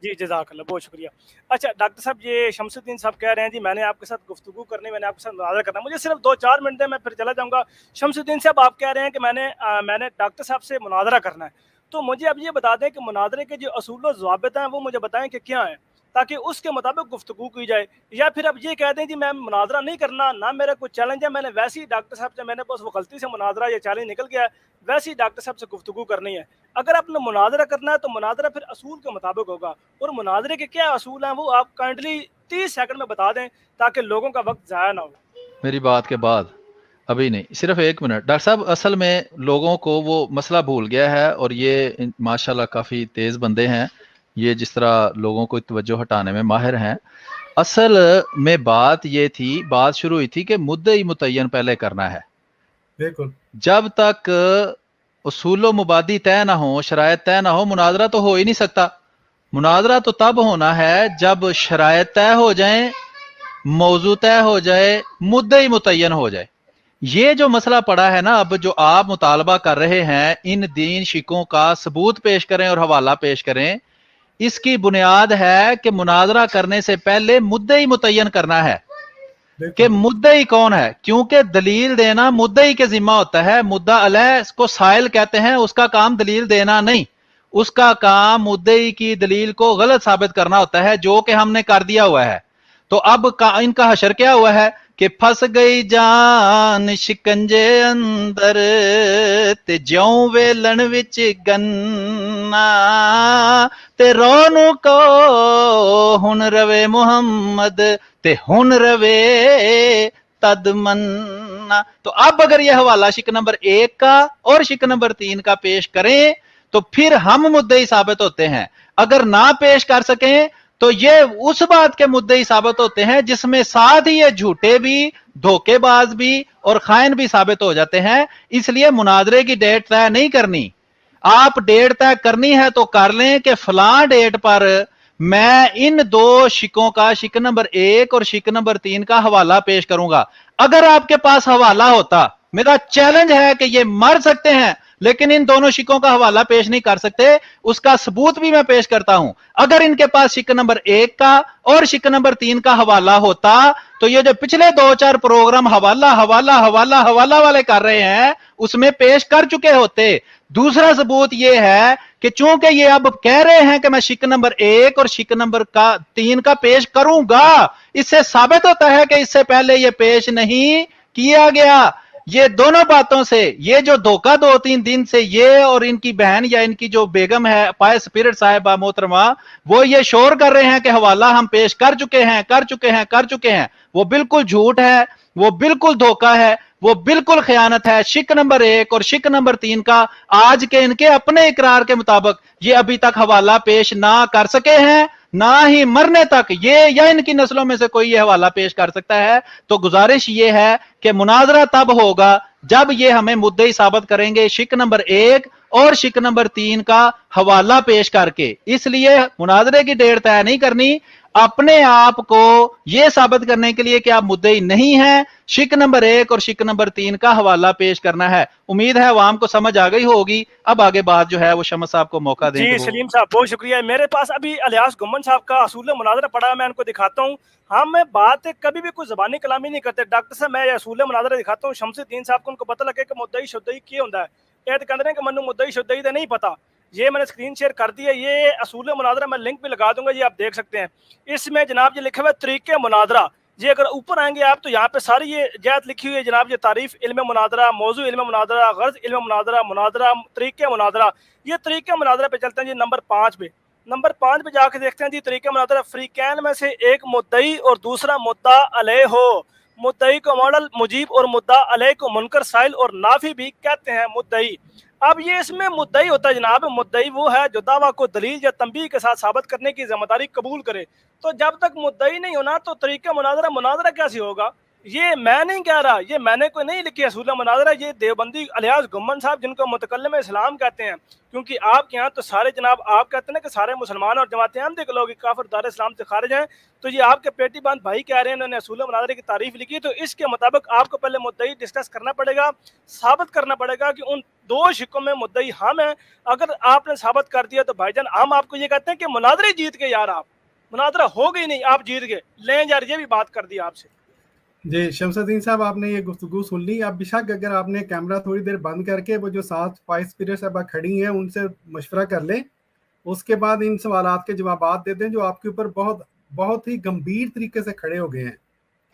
जी जज़ाकल्लाह, बहुत शुक्रिया। अच्छा डॉक्टर साहब, ये शमसुद्दीन साहब कह रहे हैं जी मैंने आपके साथ गुफ्तगू करनी, मैंने आपके साथ मुनाज़रा करना, मुझे सिर्फ 2-4 मिनट दें, मैं फिर चला जाऊँगा। शमसुद्दीन साहब आप कह रहे हैं कि मैंने डॉक्टर साहब से मुनाज़रा करना है, तो मुझे अब ये बता दें कि मुनाज़रे के जो असूल व ज़वाबित हैं वो मुझे बताएं कि क्या है, ताकि उसके मुताबिक गुफ्तगू की जाए। या फिर अब ये कह दें जी मैं मुनाज़रा नहीं करना, ना मेरा कोई चैलेंज है, मैंने वैसे ही डॉक्टर साहब से, मैंने बस वो गलती से मुनाज़रा या चैलेंज निकल गया है, वैसे ही डॉक्टर साहब से गुफ्तगू करनी है। अगर आपने मुनाज़रा करना है तो मुनाज़रा फिर असूल के मुताबिक होगा, और मुनाज़रे के क्या असूल हैं वो आप काइंडली 30 सेकंड में बता दें ताकि लोगों का वक्त ज़ाया ना हो। मेरी बात के बाद अभी नहीं, सिर्फ 1 मिनट। डॉक्टर साहब असल में लोगों को वो मसला भूल गया है, और ये माशाल्लाह काफ़ी तेज़ बंदे हैं, ये जिस तरह लोगों को तवज्जो हटाने में माहिर हैं। असल में बात ये थी, बात शुरू हुई थी कि मुद्दई मुतय्यन पहले करना है। बिल्कुल। जब तक उसूल मुबादी तय ना हो, शरायत तय ना हो, मुनाजरा तो हो ही नहीं सकता। मुनाजरा तो तब होना है जब शरायत तय हो जाए, मौजू तय हो जाए, मुद्दई मुतय्यन हो जाए। ये जो मसला पड़ा है ना, अब जो आप मुतालबा कर रहे हैं, इन दीन शिकों का सबूत पेश करें और हवाला पेश करें, इसकी बुनियाद है कि मुनाजरा करने से पहले मुद्दई मुतय्यन करना है कि मुद्दई कौन है, क्योंकि दलील देना मुद्दई के जिम्मा होता है। मुद्दा अलैह को साइल कहते हैं, उसका काम दलील देना नहीं, उसका काम मुद्दई की दलील को गलत साबित करना होता है, जो कि हमने कर दिया हुआ है। तो अब इनका हशर क्या हुआ है कि फंस गई जान शिकंजे अंदर ते ज्यों वेलन विच गन्ना ते रोनू को हुन रवे मुहम्मद ते हुन रवे तदमन्ना। तो अब अगर यह हवाला शिक नंबर 1 का और शिक नंबर 3 का पेश करें तो फिर हम मुद्दई साबित होते हैं। अगर ना पेश कर सकें तो ये उस बात के मुद्दई साबित होते हैं जिसमें साथ ही ये झूठे भी, धोखेबाज भी और खाइन भी साबित हो जाते हैं। इसलिए मुनाजरे की डेट तय नहीं करनी। आप डेट तय करनी है तो कर लें कि फलां डेट पर मैं इन 2 शिकों का, शिक नंबर 1 और शिक नंबर 3 का हवाला पेश करूंगा। अगर आपके पास हवाला होता, मेरा चैलेंज है कि ये मर सकते हैं लेकिन इन दोनों शिकों का हवाला पेश नहीं कर सकते, उसका सबूत भी मैं पेश करता हूं। अगर इनके पास शिक नंबर 1 का और शिक नंबर 3 का हवाला होता तो ये जो पिछले 2-4 प्रोग्राम हवाला हवाला हवाला हवाला वाले कर रहे हैं उसमें पेश कर चुके होते। दूसरा सबूत ये है कि चूंकि ये अब कह रहे हैं कि मैं शिक नंबर 1 और शिक नंबर 3 का पेश करूंगा, इससे साबित होता है कि इससे पहले ये पेश नहीं किया गया। ये दोनों बातों से, ये जो धोखा 2-3 दिन से ये और इनकी बहन या इनकी जो बेगम है पाए स्पिरिट साहिबा मोहतरमा, वो ये शोर कर रहे हैं कि हवाला हम पेश कर चुके हैं, वो बिल्कुल झूठ है, वो बिल्कुल धोखा है, वो बिल्कुल खयानत है। शिक नंबर 1 और शिक नंबर 3 का आज के इनके अपने इकरार के मुताबिक ये अभी तक हवाला पेश ना कर सके हैं, ना ही मरने तक ये या इनकी नस्लों में से कोई ये हवाला पेश कर सकता है। तो गुजारिश ये है कि मुनाजरा तब होगा जब ये हमें मुद्दई साबित करेंगे शिक नंबर 1 और शिक नंबर 3 का हवाला पेश करके। इसलिए मुनाजरे की डेट तय नहीं करनी, अपने आप को यह साबित करने के लिए कि आप मुद्दई नहीं हैं, शिक नंबर 1 और शिक नंबर 3 का हवाला पेश करना है। उम्मीद है अवाम को समझ आ गई होगी। अब आगे बात जो है वो शमस साहब को मौका दें। जी सलीम साहब बहुत शुक्रिया। मेरे पास अभी अलियास गुम्मन साहब का असूल मुनाजरा पड़ा है, मैं उनको दिखाता हूँ। हम बात कभी भी कोई ज़बानी कलामी नहीं करते। डॉक्टर साहब मैं असूल मुनाजरा दिखाता हूँ शमसुद्दीन साहब को, उनको पता लगे कि मुद्दई शुद्दई क्या होता है। ये तो कहते हैं कि मनु मुद्दई शुद्दई तो नहीं पता। ये मैंने स्क्रीन शेयर कर दिया, ये असूल मुनाजरा मैं लिंक भी लगा दूंगा, ये आप देख सकते हैं। इसमें जनाब ये लिखा हुआ है तरीके मुनाजरा। ये अगर ऊपर आएंगे आप तो यहाँ पे सारी ये जात लिखी हुई है जनाब, ये तारीफ इल्म मुनाजरा, मौजू इल्म मुनाजरा, गर्ज इल्म मुनाजरा, मुनाजरा तरीके मुनाजरा। ये तरीके मुनाजरा पे चलते हैं जी नंबर 5 पे। नंबर 5 पे जाके देखते हैं जी तरीके मुनाजरा। फ्रीकैन में से एक मुद्दई और दूसरा मुद्दा अलैह हो। मुद्दई को मॉडल मुजीब और मुद्दा अलैह को मुनकर साइल और नाफी भी कहते हैं मुद्दई। अब ये इसमें मुद्दई होता है जनाब, मुद्दई वो है जो दावा को दलील या तंबीह के साथ साबित करने की जिम्मेदारी कबूल करे। तो जब तक मुद्दई नहीं होना तो तरीका मुनाजरा मुनाजरा कैसे होगा? ये मैं नहीं कह रहा, ये मैंने कोई नहीं लिखी असूल मुनाजरा, ये देवबंदी अलियास गुम्मन साहब जिनको मुतकल्लिम इस्लाम कहते हैं। क्योंकि आपके यहाँ तो सारे जनाब आप कहते हैं ना कि सारे मुसलमान और जमात अहमद के लोग काफिर दार इस्लाम से खारिज हैं, तो ये आपके पेटी बांध भाई कह रहे हैं उन्होंने असूल मुनाजरे की तारीफ लिखी। तो इसके मुताबिक आपको पहले मुद्दई डिस्कस करना पड़ेगा, साबित करना पड़ेगा कि उन 2 शिकों में मुद्दई हम हैं। अगर आपने साबित कर दिया तो भाईजान हम आपको ये कहते हैं कि मुनाजरे जीत गए यार, आप मुनाजरा हो गई नहीं, आप जीत गए। लें यार ये भी बात कर दी आपसे। जी शमसुद्दीन साहब आपने ये गुफ्तगू सुन ली। अब बेशक अगर आपने कैमरा थोड़ी देर बंद करके वो जो साथ वाइस स्पीकर साहबा खड़ी हैं उनसे मशवरा कर लें, उसके बाद इन सवालात के जवाब दे दें जो आपके ऊपर बहुत बहुत ही गंभीर तरीके से खड़े हो गए हैं।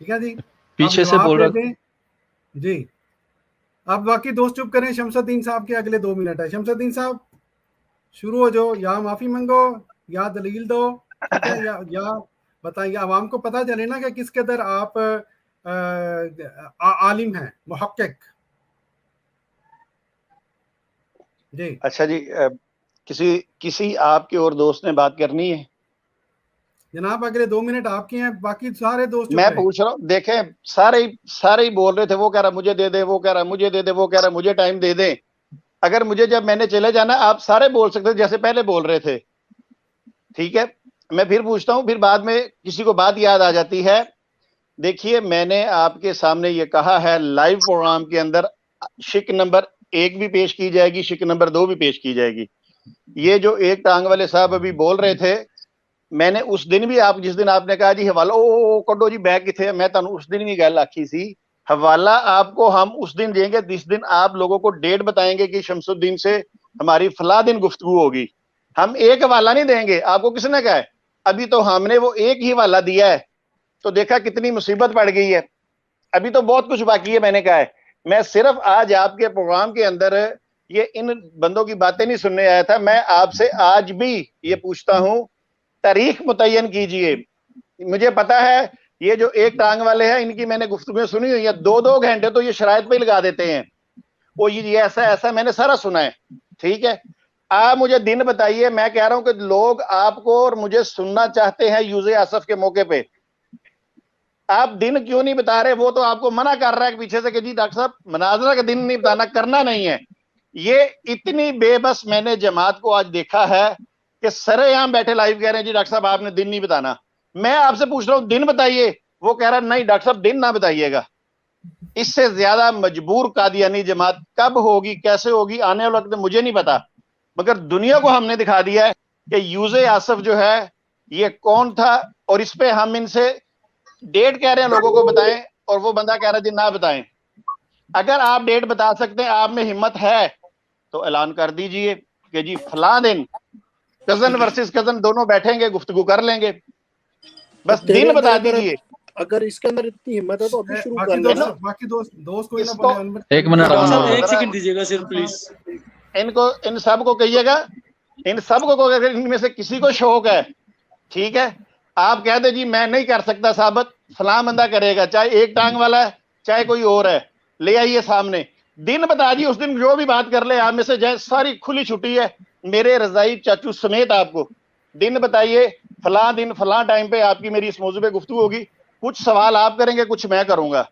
ठीक है जी, पीछे से बोल रहा जी। आप बाकी दोस्त चुप करें, शमसुद्दीन साहब के अगले 2 मिनट है। शमसुद्दीन साहब शुरू हो जाओ, या माफी मांगो या दलील दो, ठीक है, या बताइए, आवाम को पता चले ना कि किस कदर आप आलिम है, मुहक्किक। जी अच्छा जी, किसी आपके और दोस्त ने बात करनी है जनाब? अगले 2 मिनट आपके हैं, बाकी सारे दोस्त मैं पूछ रहा हूँ। देखें सारे ही बोल रहे थे, वो कह रहा मुझे दे दे, वो कह रहा मुझे दे दे, वो कह रहा मुझे टाइम दे दे। अगर मुझे जब मैंने चले जाना, आप सारे बोल सकते जैसे पहले बोल रहे थे। ठीक है, मैं फिर पूछता हूँ, फिर बाद में किसी को बात याद आ जाती है। देखिए मैंने आपके सामने ये कहा है लाइव प्रोग्राम के अंदर शिक नंबर 1 भी पेश की जाएगी, शिक नंबर 2 भी पेश की जाएगी। ये जो एक टांग वाले साहब अभी बोल रहे थे, मैंने उस दिन भी, आप जिस दिन आपने कहा जी हवाला ओ कड्डो जी बैग किथे, मैं तुहानू उस दिन भी गल आखी सी हवाला आपको हम उस दिन देंगे जिस दिन आप लोगों को डेट बताएंगे कि शमसुद्दीन से हमारी फला दिन गुफ्तगू होगी। हम एक हवाला नहीं देंगे। आपको किसने कहा है? अभी तो हमने वो एक ही हवाला दिया है। तो देखा कितनी मुसीबत पड़ गई है। अभी तो बहुत कुछ बाकी है। मैंने कहा है मैं सिर्फ आज आपके प्रोग्राम के अंदर ये इन बंदों की बातें नहीं सुनने आया था। मैं आपसे आज भी ये पूछता हूं, तारीख मुतय्यन कीजिए। मुझे पता है ये जो एक टांग वाले हैं इनकी मैंने गुफ्तगू सुनी हुई है, 2-2 घंटे तो ये शरायत पे ही लगा देते हैं। वो ये ऐसा ऐसा मैंने सारा सुना है। ठीक है, आप मुझे दिन बताइए। मैं कह रहा हूं कि लोग आपको और मुझे सुनना चाहते हैं यूज़े आसफ के मौके पे। आप दिन क्यों नहीं बता रहे? वो तो आपको मना कर रहा है पीछे से कि जी डॉक्टर साहब मुनाजरा का दिन नहीं बताना, करना नहीं है। ये इतनी बेबस मैंने जमात को आज देखा है कि सरेआम बैठे लाइव कह रहे हैं जी डॉक्टर साहब आपने दिन नहीं बताना। मैं आपसे पूछ रहा हूं दिन बताइए, वो कह रहा है नहीं डॉक्टर साहब दिन ना बताइएगा। इससे ज्यादा मजबूर कादियानी जमात कब होगी, कैसे होगी, आने वाले वक्त में मुझे नहीं पता, मगर दुनिया को हमने दिखा दिया है कि यूज़े आसफ जो है ये कौन था। और इस पे हम इनसे डेट कह रहे हैं लोगों को बताएं, और वो बंदा कह रहा है जी ना बताएं। अगर आप डेट बता सकते हैं, आप में हिम्मत है तो ऐलान कर दीजिए कि जी फलां दिन कजन वर्सेस कजन दोनों बैठेंगे, गुफ्तगू कर लेंगे। बस दिन बता दीजिए। अगर इसके अंदर इतनी हिम्मत है तो अभी शुरू कर लो। बाकी दोस्त कोई ना बोले। एक मिनट, एक सेकंड दीजिएगा सिर्फ प्लीज। इनको इन सब को कहिएगा, इन सब को अगर इनमें से किसी को शौक है, ठीक है, आप कह दे जी मैं नहीं कर सकता साबित, फलां बंदा करेगा, चाहे एक टांग वाला है चाहे कोई और है, ले आइए सामने, दिन बता दिए। उस दिन जो भी बात कर ले, आप में से जय सारी खुली छुट्टी है, मेरे रजाई चाचू समेत आपको दिन बताइए। फलां दिन फलां टाइम पे आपकी मेरी इस मौजू पे गुफ्तगू होगी। कुछ सवाल आप करेंगे, कुछ मैं करूंगा।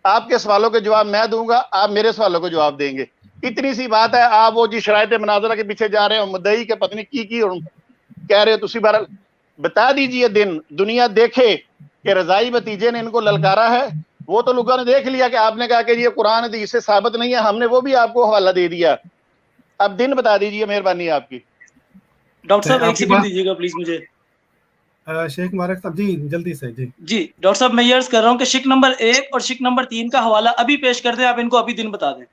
आपके सवालों के जवाब मैं दूंगा, आप मेरे सवालों को जवाब देंगे। इतनी सी बात है। आप वो जी शरायत मुनाजरा के पीछे जा रहे हो, मुद्दई के पत्नी की और कह रहे हो तुसी बार बता दीजिए दिन, दुनिया देखे कि रजाई भतीजे ने इनको ललकारा है। वो तो लोगों ने देख लिया कि आपने कहा कि ये कुरान हदीस से साबित नहीं है, हमने वो भी आपको हवाला दे दिया। अब दिन बता दीजिए, मेहरबानी आपकी। डॉक्टर साहब एक सेकंड दीजिएगा प्लीज मुझे। शेख मुबारक साहब जी जल्दी से जी डॉक्टर साहब मैं ये अर्ज कर रहा हूँ कि शिक नंबर 1 और शिक नंबर 3 का हवाला अभी पेश कर दें। आप इनको अभी दिन बता दें,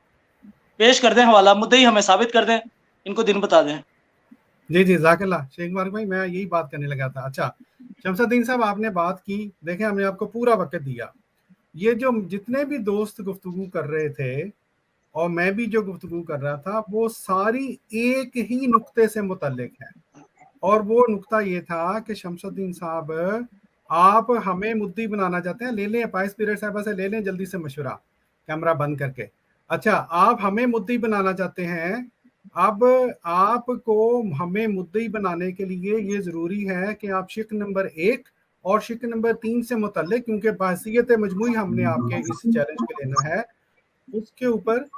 पेश कर दें हवाला, मुद्दई हमें साबित कर दें, इनको दिन बता दें। जी जाकिल्लाह। शेख मुबारक भाई मैं यही बात करने लगा था। अच्छा शमसुद्दीन साहब आपने बात की, देखें हमने आपको पूरा वक्त दिया। ये जो जितने भी दोस्त गुफ्तगू कर रहे थे और मैं भी जो गुफ्तगू कर रहा था, वो सारी एक ही नुक्ते से मुतल्लिक है। और वो नुक्ता ये था कि शमसुद्दीन साहब आप हमें मुद्दी बनाना चाहते हैं, ले लें पाइस पीरियड साहबा से ले लें जल्दी से मशवरा, कैमरा बंद करके। अच्छा आप हमें मुद्दी बनाना चाहते हैं। अब आपको हमें मुद्दी बनाने के लिए ये ज़रूरी है कि आप शिक नंबर 1 और शिक नंबर 3 से मुतल्लिक, क्योंकि बहसीयत मजमूई हमने आपके इस चैलेंज पे लेना है, उसके ऊपर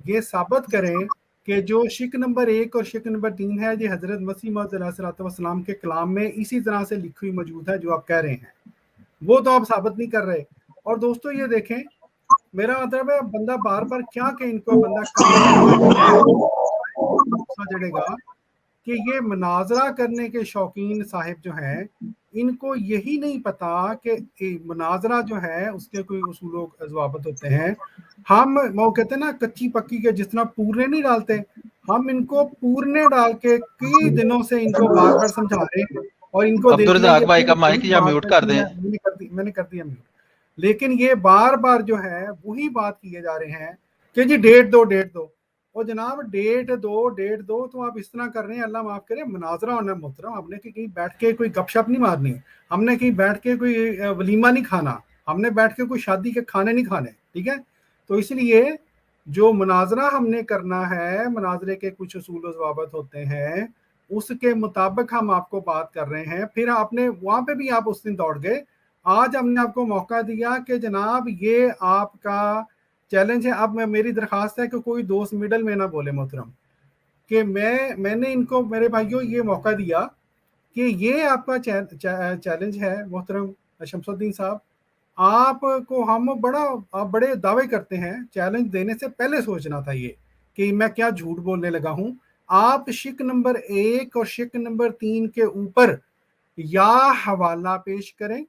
ये साबित करें कि जो शिक नंबर 1 और शिक नंबर 3 है ये हजरत मसीह मौऊद अलैहिस्सलाम के कलाम में इसी तरह से लिखी हुई मौजूद है जो आप कह रहे हैं, वो तो आप साबित नहीं कर रहे। और दोस्तों ये देखें, मेरा मतलब है बंदा बार बार क्या कि इनको बंदा जड़ेगा कि ये मुनाजरा करने के शौकीन साहिब जो हैं, इनको यही नहीं पता कि मुनाजरा जो है उसके कोई उसूल ज़वाबित होते हैं। हम वो कहते हैं ना कच्ची पक्की के जिस तरह पूरने नहीं डालते, हम इनको पूरने डाल के कई दिनों से इनको बार बार समझा रहे हैं। और इनको अब्दुर्रज़ाक भाई का माइक या म्यूट कर दें। मैंने कर दिया म्यूट। लेकिन ये बार बार जो है वही बात किए जा रहे हैं कि जी डेट दो। और जनाब डेट दो तो आप इस तरह कर रहे हैं, अल्लाह माफ करे, मुनाजरा होना मोहतरम। हमने कहीं बैठ के कोई गपशप नहीं मारनी, हमने कहीं बैठ के कोई वलीमा नहीं खाना, हमने बैठ के कोई शादी के खाने नहीं खाने, ठीक है। तो इसलिए जो मुनाजरा हमने करना है, मुनाजरे के कुछ उसूल ज़वाबित होते हैं, उसके मुताबिक हम आपको बात कर रहे हैं। फिर आपने वहाँ पे भी आप उस दिन दौड़ गए। आज हमने आपको मौका दिया कि जनाब ये आपका चैलेंज है। अब मेरी दरख्वास्त है कि कोई दोस्त मिडल में ना बोले मोहतरम, कि मैंने इनको मेरे भाइयों ये मौका दिया कि ये आपका चैलेंज है मोहतरम शमसुद्दीन साहब। आपको हम आप बड़े दावे करते हैं, चैलेंज देने से पहले सोचना था ये कि मैं क्या झूठ बोलने लगा हूँ। आप शिक नंबर 1 और शिक नंबर 3 के ऊपर या हवाला पेश करें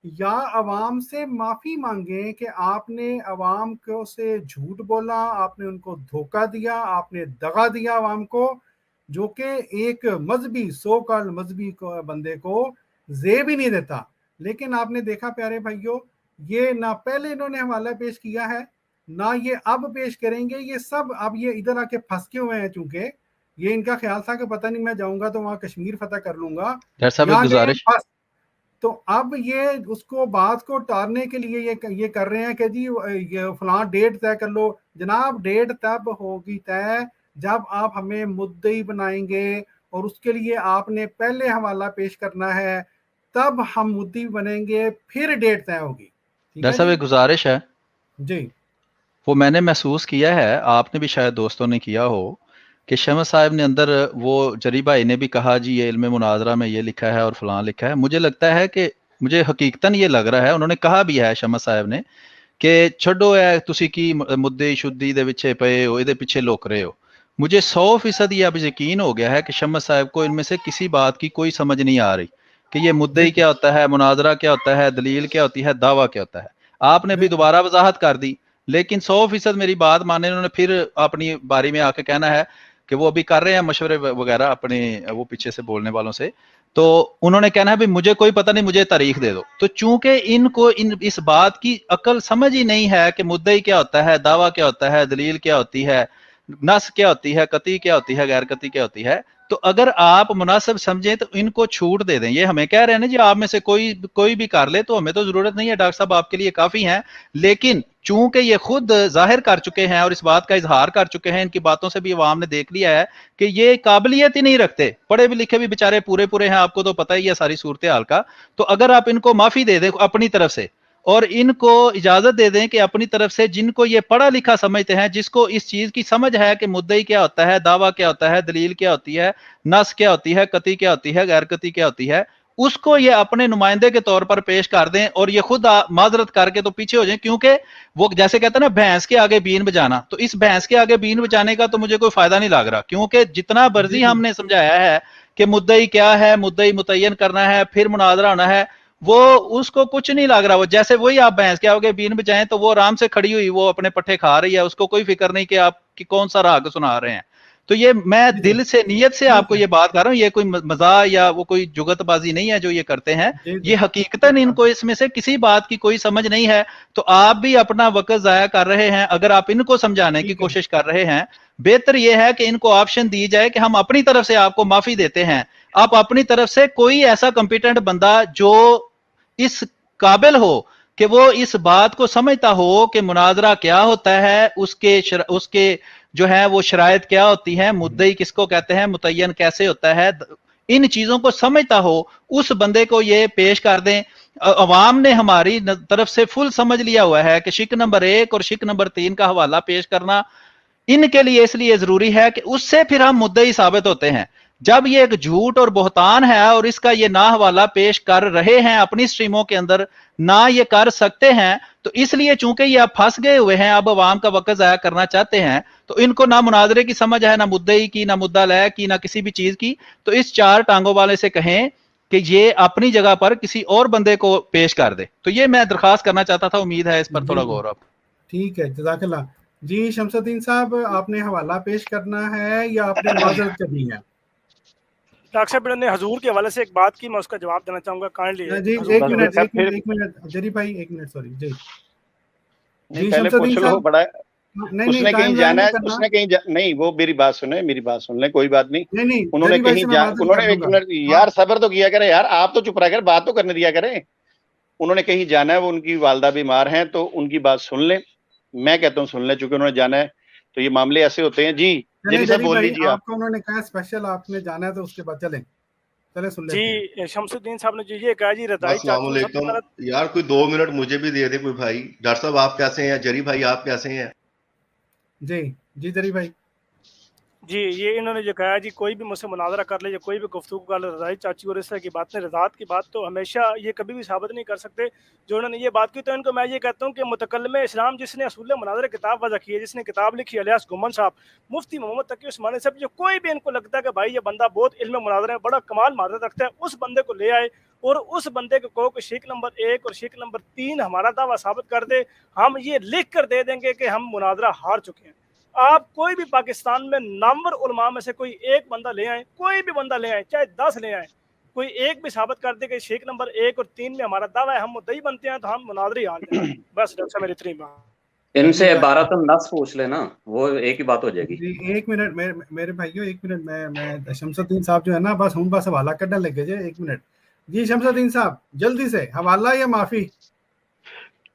या अवाम से माफ़ी मांगें कि आपने अवाम को से झूठ बोला, आपने उनको धोखा दिया, आपने दगा दिया अवाम को, जो कि एक मजहबी सो कॉल्ड मजहबी बंदे को जेब ही नहीं देता। लेकिन आपने देखा प्यारे भाइयों, ये ना पहले इन्होंने हवाला पेश किया है ना ये अब पेश करेंगे। ये सब अब ये इधर आके फंस के हुए हैं, चूंकि ये इनका ख्याल था कि पता नहीं मैं जाऊंगा तो वहां कश्मीर फतह कर लूंगा, गुजारिश। तो अब ये उसको बात को टालने के लिए ये कर रहे हैं कि जी ये फलां डेट तय कर लो। जनाब डेट तब होगी तय जब आप हमें मुद्दई बनाएंगे और उसके लिए आपने पहले हवाला पेश करना है, तब हम मुद्दई बनेंगे, फिर डेट तय होगी। डॉक्टर साहब एक गुजारिश है जी, वो मैंने महसूस किया है, आपने भी शायद दोस्तों ने किया हो, कि शमस साहब ने अंदर, वो जरी भाई ने भी कहा जी ये इल्म मुनाजरा में ये लिखा है और फलां लिखा है। मुझे लगता है कि मुझे हकीकतन ये लग रहा है, उन्होंने कहा भी है शमस साहब ने कि छड्डो है तुसी की मुद्दे शुद्धी दे पिछे पे हो, इहदे पिछे लुक रहे हो। मुझे 100% ये अब यकीन हो गया है कि शमस साहब को इनमें से किसी बात की कोई समझ नहीं आ रही कि ये मुद्दई क्या होता है, मुनाजरा क्या होता है, दलील क्या होती है, दावा क्या होता है। आपने भी दोबारा वजाहत कर दी, लेकिन 100% मेरी बात माने उन्होंने फिर अपनी बारी में आके कहना है कि वो अभी कर रहे हैं मशवरे वगैरह अपने वो पीछे से बोलने वालों से, तो उन्होंने कहना है भी मुझे कोई पता नहीं, मुझे तारीख दे दो। तो चूंकि इनको इस बात की अकल समझ ही नहीं है कि मुद्दई क्या होता है, दावा क्या होता है, दलील क्या होती है, नस क्या होती है, कती क्या होती है, गैर कती क्या होती है, तो अगर आप मुनासिब समझें तो इनको छूट दे दें। ये हमें कह रहे हैं ना जी आप में से कोई भी कर ले, तो हमें तो जरूरत नहीं है, डॉक्टर साहब आपके लिए काफी हैं। लेकिन चूंकि ये खुद जाहिर कर चुके हैं और इस बात का इजहार कर चुके हैं, इनकी बातों से भी अवाम ने देख लिया है कि ये काबिलियत ही नहीं रखते, पढ़े भी लिखे भी बेचारे पूरे हैं, आपको तो पता ही है सारी सूरत हाल का। तो अगर आप इनको माफी दे दें अपनी तरफ से और इनको इजाजत दे दें कि अपनी तरफ से जिनको ये पढ़ा लिखा समझते हैं, जिसको इस चीज की समझ है कि मुद्दई क्या होता है, दावा क्या होता है, दलील क्या होती है, नस क्या होती है, कती क्या होती है, गैर कती क्या होती है, उसको ये अपने नुमाइंदे के तौर पर पेश कर दें और ये खुद माजरत करके तो पीछे हो जाए। क्योंकि वो जैसे कहते हैं ना भैंस के आगे बीन बजाना, तो इस भैंस के आगे बीन बजाने का तो मुझे कोई फायदा नहीं लग रहा, क्योंकि जितना मर्जी हमने समझाया है कि मुद्दई क्या है, मुद्दई मुतय्यन करना है, फिर मुनाजरा होना है, वो उसको कुछ नहीं लग रहा। वो जैसे वही आप भैंस के आगे बीन बजाएं तो वो आराम से खड़ी हुई वो अपने पट्टे खा रही है, उसको कोई फिक्र नहीं कि आप कि कौन सा राग सुना रहे हैं। तो ये मैं दिल से नीयत से आपको ये बात कर रहा हूँ, ये कोई मजा या वो कोई जुगतबाजी नहीं है जो ये करते हैं, ये हकीकतन इनको इसमें से किसी बात की कोई समझ नहीं है। तो आप भी अपना वक्त जाया कर रहे हैं अगर आप इनको समझाने की कोशिश कर रहे हैं। बेहतर यह है कि इनको ऑप्शन दी जाए कि हम अपनी तरफ से आपको माफी देते हैं, आप अपनी तरफ से कोई ऐसा कंपिटेंट बंदा जो इस काबिल हो कि वो इस बात को समझता हो कि मुनाजरा क्या होता है, उसके जो है वो शरायत क्या होती है, मुद्दई किसको कहते हैं, मुतय्यन कैसे होता है, इन चीजों को समझता हो, उस बंदे को ये पेश कर दें। अवाम ने हमारी तरफ से फुल समझ लिया हुआ है कि शिक नंबर 1 और शिक नंबर 3 का हवाला पेश करना इनके लिए इसलिए जरूरी है कि उससे फिर हम मुद्दई साबित होते हैं। जब ये एक झूठ और बोहतान है और इसका ये ना हवाला पेश कर रहे हैं अपनी स्ट्रीमों के अंदर, ना ये कर सकते हैं, तो इसलिए चूंकि ये अब फंस गए हुए हैं, अब अवाम का वक्त जाया करना चाहते हैं, तो इनको ना मुनाजरे की समझ है, ना मुद्दई की, ना मुद्दा लय की, ना किसी भी चीज की। तो इस 4 टांगों वाले से कहें कि ये अपनी जगह पर किसी और बंदे को पेश कर दे। तो ये मैं दरखास्त करना चाहता था, उम्मीद है इस पर थोड़ा गौर। आप ठीक है, जज़ाकल्लाह जी। शमसुद्दीन साहब आपने हवाला पेश करना है या आपने माजरत करनी है? डॉक्टर साहब ने हजूर के हवाले से एक बात की, मैं उसका जवाब देना चाहूंगा काइंडली। जी एक मिनट जरी भाई, एक मिनट, सॉरी जी शमसुद्दीन साहब। बड़ा उसने कहीं जाना है, उसने कहीं नहीं, वो मेरी बात सुने, मेरी बात सुन ले, कोई बात नहीं। उन्होंने कहीं उन्होंने एक मिनट यार सब्र तो किया करे यार, आप तो चुप रह कर बात तो करने दिया करें। उन्होंने कहीं जाना है, वो उनकी वालदा बीमार हैं, तो उनकी बात सुन ले। मैं कहता हूँ सुन ले, चूंकि उन्होंने जाना है तो ये मामले ऐसे होते हैं। जी साहब बोल लीजिए। आपको उन्होंने कहा स्पेशल आपने जाना है तो उसके बाद चले सुन लेते हैं। जी शमसुद्दीन साहब ने जी ये कहा जी रज़ाई चाचू यार कोई 2 मिनट मुझे भी दे दे कोई भाई। डॉक्टर साहब आप कैसे हैं? जरी भाई आप कैसे हैं? जी जरी भाई जी ये इन्होंने जो कहा जी कोई भी मुझसे मुनाजरा कर ले या कोई भी गुफ्तगू कर ले, रज़ाई चाची और इस तरह की बातें, रज़ात की बात तो हमेशा ये कभी भी साबित नहीं कर सकते जो उन्होंने ये बात की। तो इनको मैं ये कहता हूँ कि मुतकल्लिम इस्लाम जिसने असूल मुनाजरा किताब वज़ा की है, जिसने किताब लिखी इलियास गुम्मन साहब, मुफ्ती मोहम्मद तकी उस्मानी साहब, जो कोई भी इनको लगता है कि भाई ये बंदा बहुत इल्म मुनाजरा में बड़ा कमाल महारत रखता है, उस बंदे को ले आए और उस बंदे को कहो कि शिक नंबर 1 और शिक नंबर 3 हमारा दावा साबित कर दे, हम ये लिख कर दे देंगे कि हम मुनाजरा हार चुके हैं। आप कोई भी पाकिस्तान में नामवर उलमा में से कोई एक बंदा ले आए, कोई भी बंदा ले आए, चाहे 10 ले आए, कोई एक भी साबित कर दे कि शेख नंबर 1 और 3 में हमारा दावा है, हम मुद्दई बनते हैं तो हम मुनादरी हाल दें। बस डॉक्टर साहब मेरी इतनी बात। इनसे इबारत नस पूछ लेना, वो एक ही बात हो जाएगी। जी एक मिनट मेरे भाइयों, एक मिनट, मैं शमसुद्दीन साहब जो है ना बस हूँ, बस हवाला कढ़ने लगे जे, एक मिनट जी शमसुद्दीन साहब जल्दी से हवाला या माफी।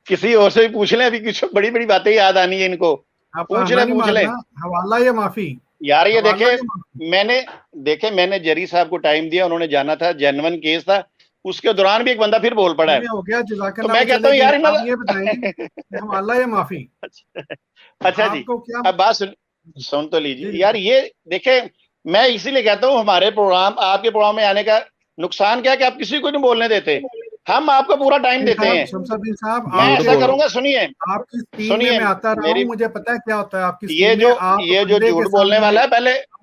किसी और से भी पूछ लें, अभी कुछ बड़ी बड़ी बातें याद आनी है इनको, पूछ ले हवाला या माफी। यार ये देखे मैंने जरी साहब को टाइम दिया, उन्होंने जाना था, जेन्युइन केस था, उसके दौरान भी एक बंदा फिर बोल पड़ा है, हो गया तो मैं कहता हूँ यार ये बताएं हवाला या माफी। अच्छा जी, अब बात सुन तो लीजिए यार, ये देखे मैं इसीलिए कहता हूँ हमारे प्रोग्राम, आपके प्रोग्राम में आने का नुकसान क्या है कि आप किसी को नहीं बोलने देते, हम आपको पूरा टाइम देते हैं। शमसुद्दीन साहब मैं ऐसा करूंगा, सुनिए आपकी स्क्रीन में मैं आता रहा हूं, मुझे पता है क्या होता है आपकी ये जो झूठ बोलने वाला है,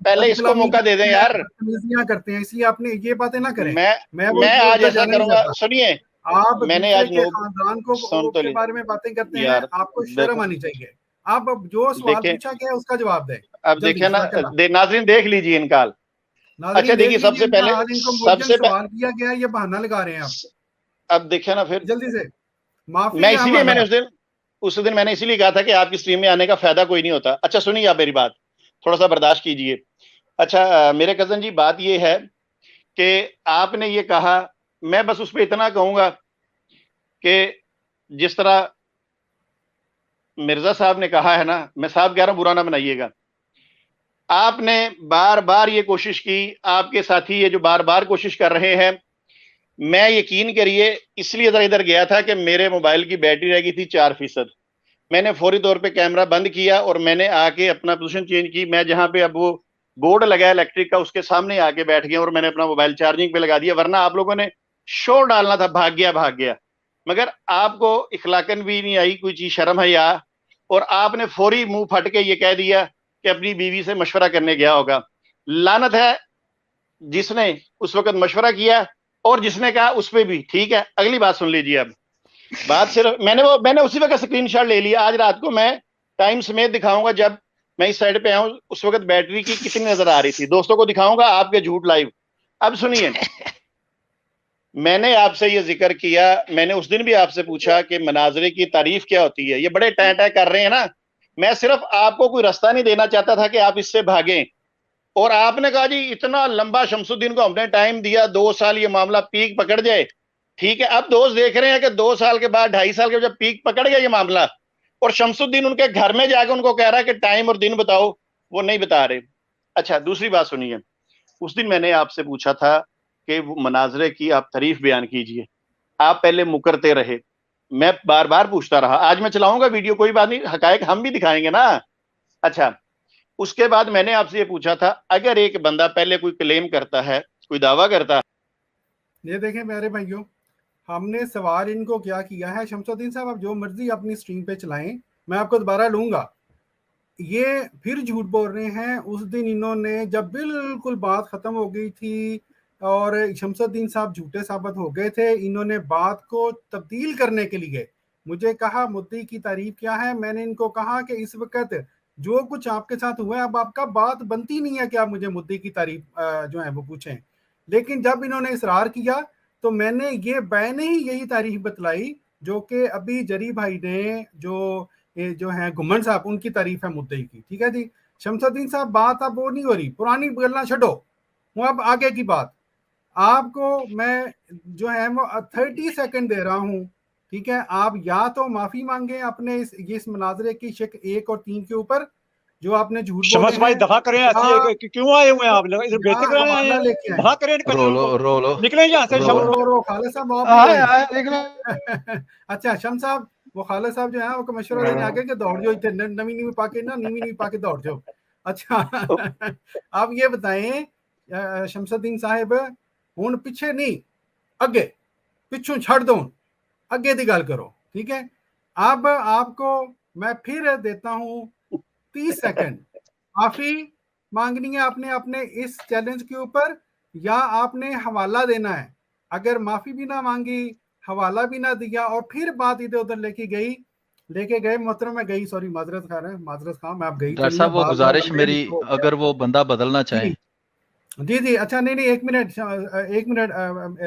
पहले इसको मौका दे दें यार। बदतमीजियां करते हैं, इसलिए आपने ये बातें ना करें। मैं आज ऐसा करूंगा, सुनिए आप मैंने आज खानदान के बारे में बातें करते हैं, आपको शर्म आनी चाहिए। आप जो सवाल पूछा गया उसका जवाब दें। अब देखिए ना, नाज़रीन देख लीजिए इनका। अच्छा देखिए, सबसे पहले सवाल किया गया, ये बहाना लगा रहे हैं आप। अब देखिए ना, फिर जल्दी से माफी। मैं इसीलिए मैंने उस दिन मैंने इसीलिए कहा था कि आपकी स्ट्रीम में आने का फायदा कोई नहीं होता। अच्छा सुनिए आप मेरी बात, थोड़ा सा बर्दाश्त कीजिए। अच्छा मेरे कजन जी, बात ये है कि आपने ये कहा, मैं बस उस पर इतना कहूंगा कि जिस तरह मिर्जा साहब ने कहा है ना, मैं साहब कह रहा हूं, बुरा ना बनाइएगा, आपने बार बार ये कोशिश की, आपके साथी ये जो बार बार कोशिश कर रहे हैं, मैं यकीन करिए इसलिए इधर गया था कि मेरे मोबाइल की बैटरी रह गई थी 4%। मैंने फौरी तौर पे कैमरा बंद किया और मैंने आके अपना पोजीशन चेंज की। मैं जहां पे अब वो बोर्ड लगा है इलेक्ट्रिक का, उसके सामने आके बैठ गया और मैंने अपना मोबाइल चार्जिंग पे लगा दिया, वरना आप लोगों ने शोर डालना था, भाग गया। मगर आपको इखलाकन भी नहीं आई कोई चीज, शर्म है या, और आपने फौरी मुंह फट के ये कह दिया कि अपनी बीवी से मशवरा करने गया होगा। लानत है जिसने उस वक्त मशवरा किया और जिसने कहा उस पर भी। ठीक है, अगली बात सुन लीजिए। अब बात सिर्फ मैंने उसी वक्त स्क्रीनशॉट ले लिया, आज रात को मैं टाइम समेत दिखाऊंगा, जब मैं इस साइड पे आऊं उस वक्त बैटरी की कितनी नजर आ रही थी, दोस्तों को दिखाऊंगा आपके झूठ लाइव। अब सुनिए, मैंने आपसे ये जिक्र किया, मैंने उस दिन भी आपसे पूछा कि मनाजरे की तारीफ क्या होती है, ये बड़े टै कर रहे हैं ना, मैं सिर्फ आपको कोई रास्ता नहीं देना चाहता था कि आप इससे भागें। और आपने कहा जी इतना लंबा शमसुद्दीन को हमने टाइम दिया, 2 साल ये मामला पीक पकड़ जाए। ठीक है, अब दोस्त देख रहे हैं कि 2 साल के बाद, 2.5 साल के जब पीक पकड़ गया ये मामला, और शमसुद्दीन उनके घर में जाकर उनको कह रहा है कि टाइम और दिन बताओ, वो नहीं बता रहे। अच्छा दूसरी बात सुनिए, उस दिन मैंने आपसे पूछा था कि वो मनाजरे की आप तारीफ बयान कीजिए, आप पहले मुकरते रहे, मैं बार बार पूछता रहा। आज मैं चलाऊंगा वीडियो, कोई बात नहीं, हकायक हम भी दिखाएंगे ना। अच्छा उसके बाद मैंने आपसे ये पूछा था, अगर एक बंदा पहले कोई क्लेम करता है, कोई दावा करता है, ये देखें मेरे भाइयों, हमने सवाल इनको क्या किया है। शमसुद्दीन साहब आप जो मर्जी अपनी स्ट्रीम पे चलाएं, मैं आपको दोबारा लूंगा। ये फिर झूठ बोल रहे हैं। उस दिन इन्होंने जब बिल्कुल बात खत्म हो गई थी और शमसुद्दीन साहब झूठे साबित हो गए थे, इन्होंने बात को तब्दील करने के लिए मुझे कहा मुद्दई की तारीफ क्या है। मैंने इनको कहा कि इस वक्त जो कुछ आपके साथ हुआ है, अब आपका बात बनती नहीं है कि आप मुझे मुद्दई की तारीफ जो है वो पूछें। लेकिन जब इन्होंने इसरार किया तो मैंने ये बैने ही यही तारीफ बतलाई जो कि अभी जरी भाई ने जो है घुमन साहब, उनकी तारीफ है मुद्दई की। ठीक है जी शमसुद्दीन साहब, बात अब वो नहीं हो रही, पुरानी गल्ला छो, वो अब आगे की बात। आपको मैं जो है वो 30 सेकंड दे रहा हूँ। ठीक है, आप या तो माफी मांगे अपने इस मुनाजरे की शिक 1 और 3 के ऊपर जो आपने झूठ बोले भाई दफा करें, ऐसी कि क्यों आए हुए हैं आप लोग, इधर बेइज्जती कराने आए हैं, दफा करें रोलो निकले यहाँ से। खालिद साहब अच्छा शम साहब, वो खालिद साहब जो है वो मशवरा देने आगे के दौड़ जाओ, इतने नवी पाके दौड़ जाओ। अच्छा आप ये बताएं शमसुद्दीन साहब, हुण पिछे नहीं अगे, पिछू छड़ दो, अगे की गल करो। ठीक है, अब आपको मैं फिर देता हूं 30 सेकंड, माफी मांगनी है आपने अपने इस चैलेंज के ऊपर, या आपने हवाला देना है। अगर माफी भी ना मांगी, हवाला भी ना दिया और फिर बात इधर उधर लेके गए मोहतरम में गई, सॉरी माजरत खान मैं आप गई। डॉक्टर साहब वो गुजारिश मेरी, अगर वो बंदा बदलना चाहे जी जी, अच्छा नहीं, एक मिनट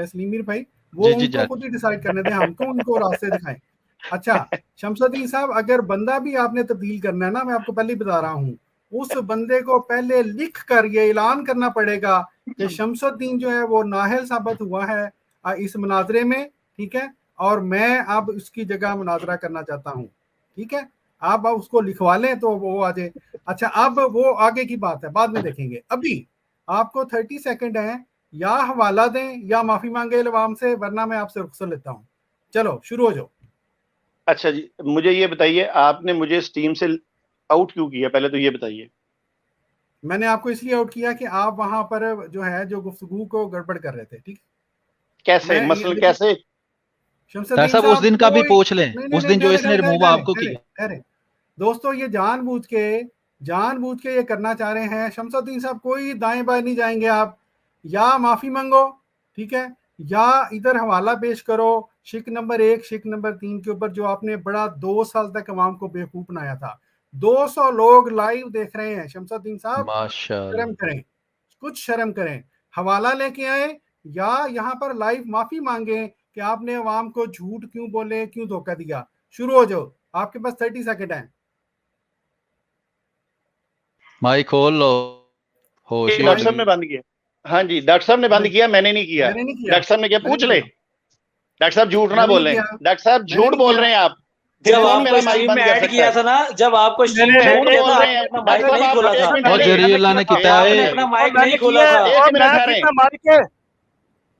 सलीमीर भाई, वो उनको खुद ही डिसाइड करने दें, हमको उनको रास्ते दिखाएं। अच्छा शमसुद्दीन साहब, अगर बंदा भी आपने तब्दील करना है ना, मैं आपको पहले ही बता रहा हूँ, उस बंदे को पहले लिख कर ये ऐलान करना पड़ेगा कि शमसुद्दीन जो है वो नाहल साबित हुआ है इस मुनाजरे में, ठीक है, और मैं अब उसकी जगह मुनाजरा करना चाहता हूँ, ठीक है। आप उसको लिखवा लें तो वो आ जाए। अच्छा अब वो आगे की बात है, बाद में देखेंगे। अभी आपको 30 सेकंड है, या हवाला दें या माफी मांगे अवाम से, वरना मैं आपसे रुखसत लेता हूँ। चलो शुरू हो जाओ। अच्छा जी, मुझे ये बताइए, आपने मुझे स्टीम से आउट क्यों किया, पहले तो ये बताइए। मैंने आपको इसलिए आउट किया कि आप वहां पर जो है जो गुफ्तगू को गड़बड़ कर रहे थे, ठीक। कैसे मसलन कैसे? शमसुद्दीन साहब उस दिन का भी पूछ लें, उस दिन जो इसने रिमूव आपको किया। दोस्तों ये जानबूझ के ये करना चाह रहे हैं। शमसुद्दीन साहब कोई दाएं बाएं नहीं जाएंगे, आप या माफी मांगो, ठीक है, या इधर हवाला पेश करो शिक नंबर 1 शिक नंबर 3 के ऊपर, जो आपने बड़ा 2 साल तक अवाम को बेवकूफ बनाया था। 200 लोग लाइव देख रहे हैं। शमसुद्दीन साहब शर्म करें, कुछ शर्म करें, हवाला लेके आए या यहाँ पर लाइव माफी मांगे कि आपने अवाम को झूठ क्यों बोले, क्यों धोखा दिया। शुरू हो जाओ, आपके पास 30 सेकंड है। माइक खोल लो। डॉक्टर साहब ने बंद किया। हाँ जी, डॉक्टर साहब ने बंद किया, मैंने नहीं किया। डॉक्टर साहब ने क्या, पूछ ले। डॉक्टर साहब झूठ ना बोल रहे हैं, डॉक्टर साहब झूठ बोल रहे हैं आप। जब आपको स्ट्रीम में ऐड किया था ना, जब आपको स्ट्रीम में ऐड किया था, अपना माइक नहीं खोला था। और जरीला ने किया है, अपना माइक नहीं खोला था।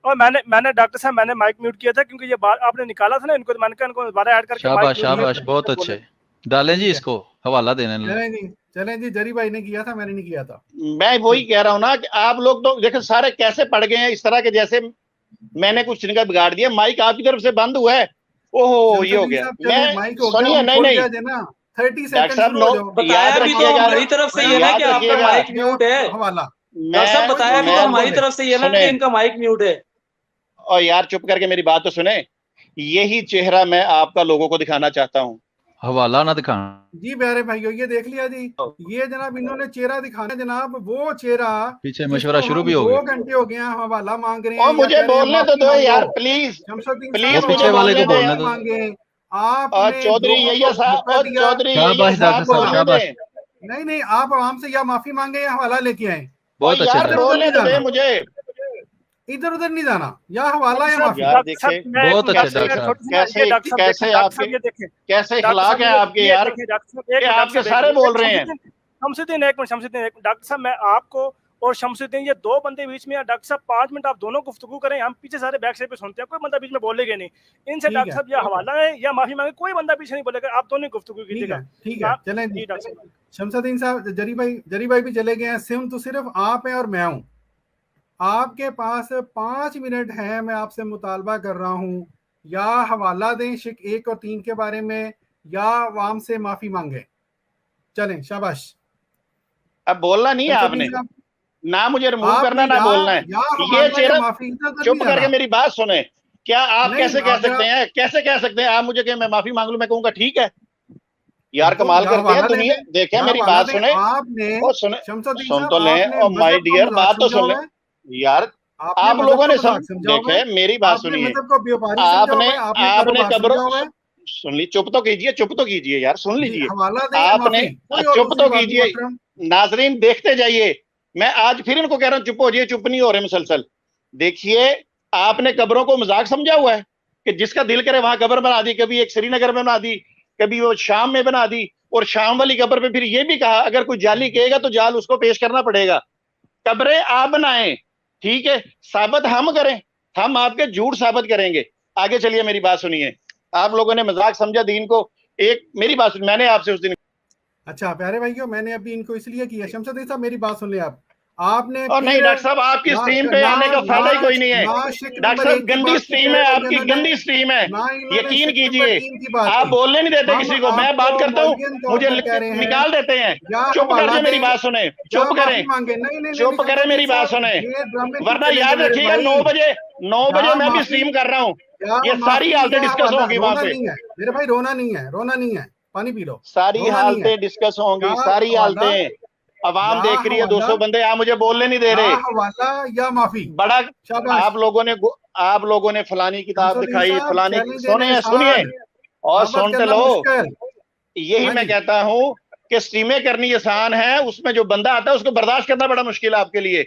और मैंने डॉक्टर साहब मैंने माइक म्यूट किया था, क्योंकि ये बात आपने निकाला था ना, इनको मैंने कहा इनको दोबारा ऐड करके शाबाश शाबाश, बहुत अच्छे। डालें जी इसको, हवाला देने। चलें जी, जरी भाई ने किया था, मैंने नहीं किया था। मैं वही कह रहा हूँ ना कि आप लोग तो देखो सारे कैसे पड़ गए हैं इस तरह के, जैसे मैंने कुछ इनका बिगाड़ दिया। माइक आपकी तरफ से बंद हुआ है। ओहो ये हो गया। मैं सुनिए, नहीं 30 डॉक्टर साहब बताया भी तो हमारी तरफ से ये ना कि आपका माइक म्यूट है। हवाला सब बताया भी तो हमारी तरफ से ये ना कि इनका माइक म्यूट है। और यार चुप करके मेरी बात तो सुने। यही चेहरा मैं आपका लोगों को दिखाना चाहता हूँ। हवाला ना दिखाना जी प्यारे भाइयों, ये देख लिया जी, ये जनाब इन्होंने चेहरा दिखाना, जनाब वो चेहरा। पीछे मशवरा शुरू भी हो गया। 2 घंटे हो गए हैं, हवाला मांग रहे हैं। और मुझे बोलने तो दो यार प्लीज, प्लीज पीछे वाले को बोलने दो। आप चौधरी यही साहब, चौधरी नहीं आप आराम से या माफी मांगे या हवाला लेके आए। बहुत अच्छे, बोलने तो दे मुझे, इधर उधर नहीं जाना, या हवाला या माफी। बहुत अच्छे डॉक्टर, कैसे इखलाक है आपके यार, आपके सारे बोल रहे हैं। शमसुद्दीन एक मिनट, डॉक्टर साहब मैं आपको और शमसुद्दीन, ये 2 बंदे बीच में, डॉक्टर साहब 5 मिनट आप दोनों गुफ्तगू करें, हम पीछे सारे बैक साइड पे सुनते हैं, कोई बंदा बीच में बोलेगा नहीं। इनसे डॉक्टर साहब या हवाला है या माफी मांगे, कोई बंदा पीछे नहीं बोलेगा, आप दोनों गुफ्तगू कीजिएगा। ठीक है चलें जी। शमसुद्दीन साहब, जरी भाई भी चले गए हैं। सिम तो सिर्फ आप हैं और मैं हूँ। आपके पास 5 मिनट है, मैं आपसे मुतालबा कर रहा हूँ, या हवाला दें शिक 1 और 3 के बारे में, या अवाम से माफी मांगे। चलें शाबाश। अब बोलना नहीं है आपने, ना मुझे रिमूव करना ना बोलना है। ये चेहरा, चुप करके मेरी बात सुने। क्या आप कैसे कह सकते हैं आप मुझे कि मैं माफी मांग लूं, मैं कहूंगा ठीक है यार, कमाल करते हैं दुनिया। देखें मेरी बात सुने, सुन तो लें। और माय डियर बात तो सुन लें यार, आप लोगों ने देखे मेरी बात सुनिए। आपने कब्रों सुन ली, चुप तो कीजिए यार, सुन लीजिए आपने, चुप तो कीजिए। नाजरीन देखते जाइए, मैं आज फिर इनको कह रहा हूँ चुप हो जाइए, चुप नहीं हो रहे मुसलसल। देखिए आपने कब्रों को मजाक समझा हुआ है कि जिसका दिल करे वहां कब्र बना दी, कभी एक श्रीनगर में बना दी, कभी वो शाम में बना दी, और शाम वाली कब्र पे फिर ये भी कहा अगर कोई जाली कहेगा तो जाल उसको पेश करना पड़ेगा। कब्रें आप बनाएं, ठीक है, साबित हम करें, हम आपके झूठ साबित करेंगे। आगे चलिए मेरी बात सुनिए। आप लोगों ने मजाक समझा दीन को। एक मेरी बात सुनिए, मैंने आपसे उस दिन, अच्छा प्यारे भाइयों, मैंने अभी इनको इसलिए किया। शमसुद्दीन साहब मेरी बात सुन ले आप। आपने और नहीं डॉक्टर साहब, आपकी स्ट्रीम पे आने का फायदा ही कोई नहीं है। डॉक्टर साहब गंदी स्ट्रीम है आपकी, गंदी स्ट्रीम है, यकीन कीजिए। आप बोलने नहीं देते किसी को, मैं बात करता हूँ मुझे निकाल देते हैं। चुप कर मेरी बात सुने, चुप करें मेरी बात सुने, वरना याद रखिएगा 9 बजे मैं भी स्ट्रीम कर रहा हूँ। ये सारी हालतें डिस्कस होंगी वहां पे। मेरे भाई रोना नहीं है, पानी पी लो। सारी हालतें डिस्कस होंगी, सारी हालतें। अवाम देख रही है, 200 बंदे, आप मुझे बोलने नहीं दे रहे। हवाला या माफी बड़ा आप लोगों ने फलानी किताब दिखाई, फलानी, सुनिए और सुनते लो। यही मैं कहता हूं कि स्ट्रीमें करनी आसान है, उसमें जो बंदा आता है उसको बर्दाश्त करना बड़ा मुश्किल है आपके लिए।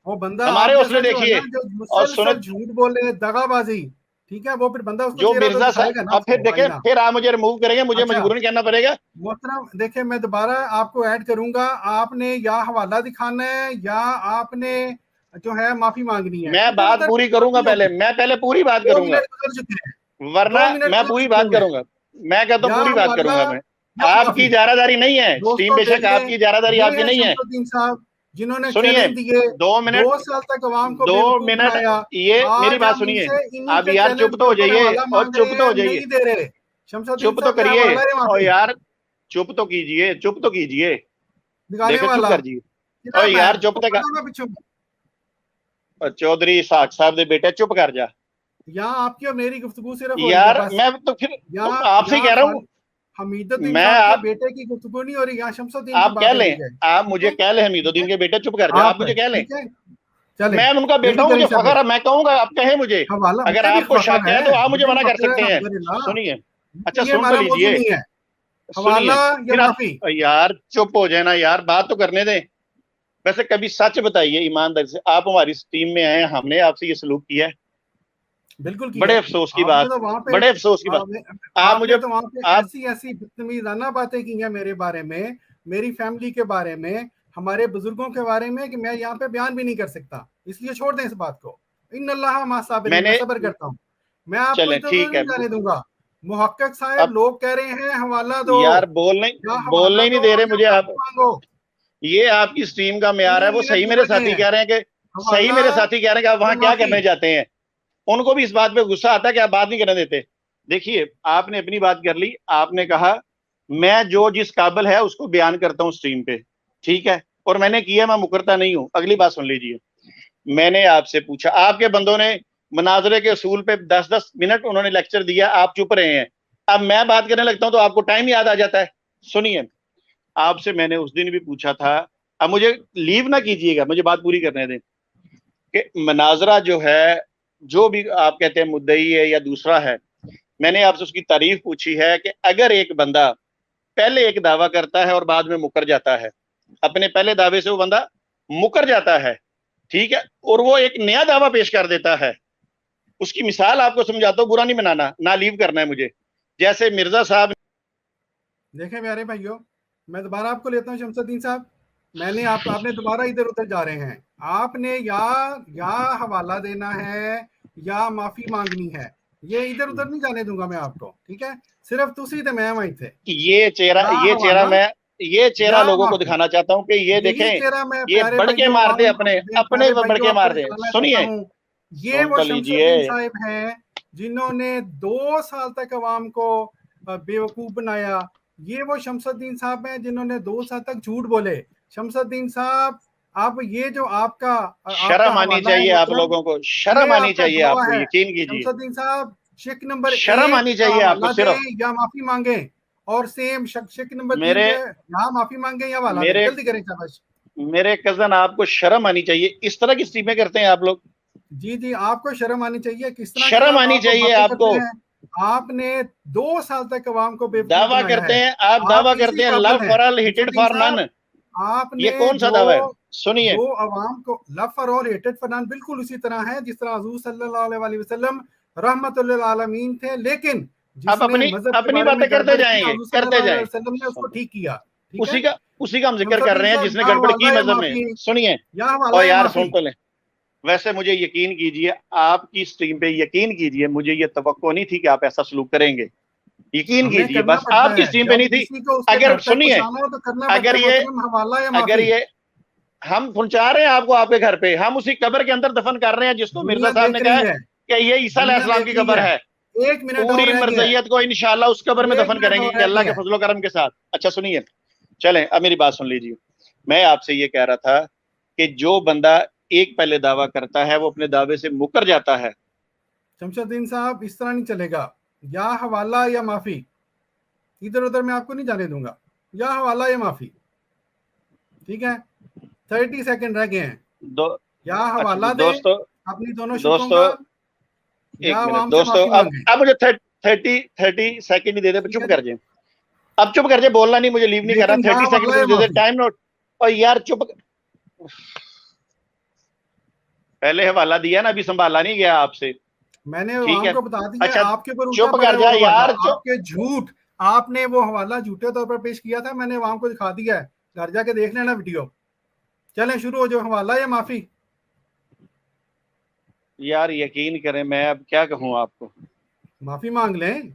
वो बंदा हमारे हौसले देखिए और सुनो, झूठ बोले, दगाबाजी, ठीक है, वो फिर बंदा उसको जो मिर्जा साहब, अब फिर देखें, फिर आप मुझे रिमूव करेंगे, मुझे मजबूरन कहना पड़ेगा। मोहतरम देखिए, मैं दोबारा आपको ऐड करूंगा, आपने या हवाला दिखाना है या आपने जो है माफी मांगनी है। मैं बात पूरी करूंगा, मैं पहले पूरी बात करूंगा, वरना मैं पूरी बात करूंगा। मैं कहता हूँ पूरी बात करूंगा मैं। आपकी इजारादारी नहीं है स्ट्रीम, बेशक आपकी इजारादारी आपकी नहीं है। जिन्होंने सुनिए 2 मिनट, 2 साल तक अवाम को 2 मिनट, ये मेरी बात सुनिए। अब यार चुप तो हो जाइए, और चुप तो हो जाइए, चुप तो करिए, और यार चुप तो कीजिए, चुप तो कीजिए, देखो चुप कर जी, और यार चुप तक। चौधरी इसाक साहब दे बेटे चुप कर जा। यहाँ आपकी और मेरी गुफ्तगू सिर्फ यार मैं तो फिर आपसे कह रहा हूँ, हमीदुद्दीन मैं साहब के बेटे की गुफ्तगू नहीं हो रही, यहाँ शमसुद्दीन आप कह लें, आप मुझे कह लें हमीदुद्दीन के बेटे चुप कर जाए, आप मुझे कह लें, मैं उनका बेटा हूँ, मुझे फख्र है, मैं कहूंगा, आप कहे मुझे, अगर आपको शक है तो आप मुझे मना कर सकते हैं। सुनिए, अच्छा सुन तो लीजिए, सुनिए, यार चुप हो जाए ना यार, बात तो करने दें। वैसे कभी सच बताइए ईमानदारी से, आप हमारी टीम में आए, हमने आपसे ये सलूक किया है? बिल्कुल बड़े अफसोस की बात, बड़े अफसोस की बात। आप मुझे तो वहाँ पे ऐसी बदतमीज़ाना बातें की हैं मेरे बारे में, मेरी फैमिली के बारे में, हमारे बुजुर्गों के बारे में, कि मैं यहाँ पे बयान भी नहीं कर सकता, इसलिए छोड़ दें इस बात को। इन्नल्लाह मा साबिरीन, मैं सब्र करता हूँ, मैं आपको नहीं जाने दूंगा। मुहक्किक साहब लोग कह रहे हैं हवाला दो, यार बोलने ही नहीं दे रहे मुझे आप। ये आपकी स्ट्रीम का मेयार है, वो सही मेरे साथी कह रहे हैं कि सही मेरे साथी कह रहे हैं कि आप वहां क्या करने जाते हैं। उनको भी इस बात पे गुस्सा आता है कि आप बात नहीं करने देते। देखिए आपने अपनी बात कर ली, आपने कहा मैं जो जिस काबिल है उसको बयान करता हूँ स्ट्रीम पे, ठीक है, और मैंने किया, मैं मुकरता नहीं हूँ। अगली बात सुन लीजिए, मैंने आपसे पूछा, आपके बंदों ने मुनाजरे के असूल पे 10-10 मिनट उन्होंने लेक्चर दिया, आप चुप रहे हैं। अब मैं बात करने लगता हूं तो आपको टाइम याद आ जाता है। सुनिए, आपसे मैंने उस दिन भी पूछा था, अब मुझे लीव ना कीजिएगा, मुझे बात पूरी करने दें, कि मुनाजरा जो है, जो भी आप कहते हैं मुद्दई है या दूसरा है, मैंने आपसे उसकी तारीफ पूछी है कि अगर एक बंदा पहले एक दावा करता है और बाद में मुकर जाता है, अपने पहले दावे से वो बंदा मुकर जाता है, ठीक है, और वो एक नया दावा पेश कर देता है, उसकी मिसाल आपको समझाता हूँ, बुरा नहीं बनाना, ना लीव करना है मुझे। जैसे मिर्जा साहब, देखें प्यारे भाइयों, मैं दोबारा आपको लेता हूँ शमसुद्दीन साहब, मैंने आपने दोबारा इधर उधर जा रहे हैं, आपने या हवाला देना है या माफी मांगनी है, ये इधर उधर नहीं जाने दूंगा मैं आपको, ठीक है, सिर्फ तुसी थे, मैं वहीं थे। ये चेहरा लोगों को दिखाना चाहता हूँ कि ये देखें, ये बड़के मार दे, अपने बड़के मार दे। सुनिए, ये वो शमसुद्दीन साहब हैं जिन्होंने 2 साल तक अवाम को बेवकूफ बनाया, ये वो शमसुद्दीन साहब हैं जिन्होंने 2 साल तक झूठ बोले। शमसुद्दीन साहब, आप ये जो आपका शर्म आनी चाहिए, आप लोगों को शर्म आनी चाहिए, आपको यकीन कीजिए शमसुद्दीन साहब, शिक नंबर शर्म आनी चाहिए आपको, सिर्फ या माफी मांगे, और सेम शिक नंबर 3 यहाँ माफी मांगे या वाला जल्दी करें शाबाश। मेरे कजन, आपको शर्म आनी चाहिए, इस तरह की स्ट्रीमें करते हैं आप लोग। जी, आपको शर्म आनी चाहिए, किस तरह शर्म आनी चाहिए आपको। आपने 2 साल तक अवाम को दावा करते हैं, आप दावा करते हैं लव फॉर ऑल हेटेड फॉर नन, आपने ये कौन सा दावा है? सुनिए, वो अवाम को लव फॉर ऑल हेटेड फॉर नन बिल्कुल उसी तरह है जिस तरह हुजूर सल्लल्लाहु अलैहि वसल्लम रहमतुल लिल आलमीन थे, लेकिन आप अपनी बातें करते जाएंगे, ने उसको ठीक किया, उसी का हम जिक्र कर रहे हैं जिसने गड़बड़ की मजहब में। सुनिए, और यार सुन तो लें, वैसे मुझे यकीन कीजिए, आपकी स्ट्रीम पे यकीन कीजिए, मुझे ये तवक्को नहीं थी कि आप ऐसा सलूक करेंगे, यकीन कीजिए, बस आपकी स्ट्रीम पे नहीं थी। अगर सुनिए, अगर ये हम पहुंचा रहे हैं आपको आपके घर पे, हम उसी कब्र के अंदर दफन कर रहे हैं जिसको मिर्जा साहब ने कहा है कि ये ईसा अलैहिस्सलाम की कब्र है। पूरी मरज़ियत को इंशाल्लाह उस कब्र में दफन करेंगे अल्लाह के फजलो करम के साथ। अच्छा सुनिए, चलें अब मेरी बात सुन लीजिए। मैं आपसे ये कह रहा था कि जो बंदा एक पहले दावा करता है वो अपने दावे से मुकर जाता है। शमसुद्दीन साहब, इस तरह नहीं चलेगा, या हवाला या माफी, इधर उधर मैं आपको नहीं जाने दूंगा, या हवाला या माफी, ठीक है, 30 सेकंड रह गए हैं। या अच्छा, हवाला दे दोस्तों अपनी दोनों दोस्तों एक मिनट दोस्तों, अब मुझे 30 सेकंड ही दे दे, चुप कर जाए, अब चुप कर जाए, बोलना नहीं, मुझे लीव नहीं कर रहा, 30 सेकंड मुझे दे दे, टाइम नोट। और यार चुप, पहले हवाला दिया ना, अभी संभाला नहीं गया आपसे, मैंने ठीक है, को बता दिया। अच्छा आपके ऊपर चुप कर जा यार, आपके झूठ, आपने वो हवाला झूठे तौर पर पेश किया था, मैंने आवाम को दिखा दिया है, घर जाके देख लेना वीडियो। चलें शुरू हो, जो हवाला या माफी? यार यकीन करें, मैं अब क्या कहूं आपको, माफी मांग लें।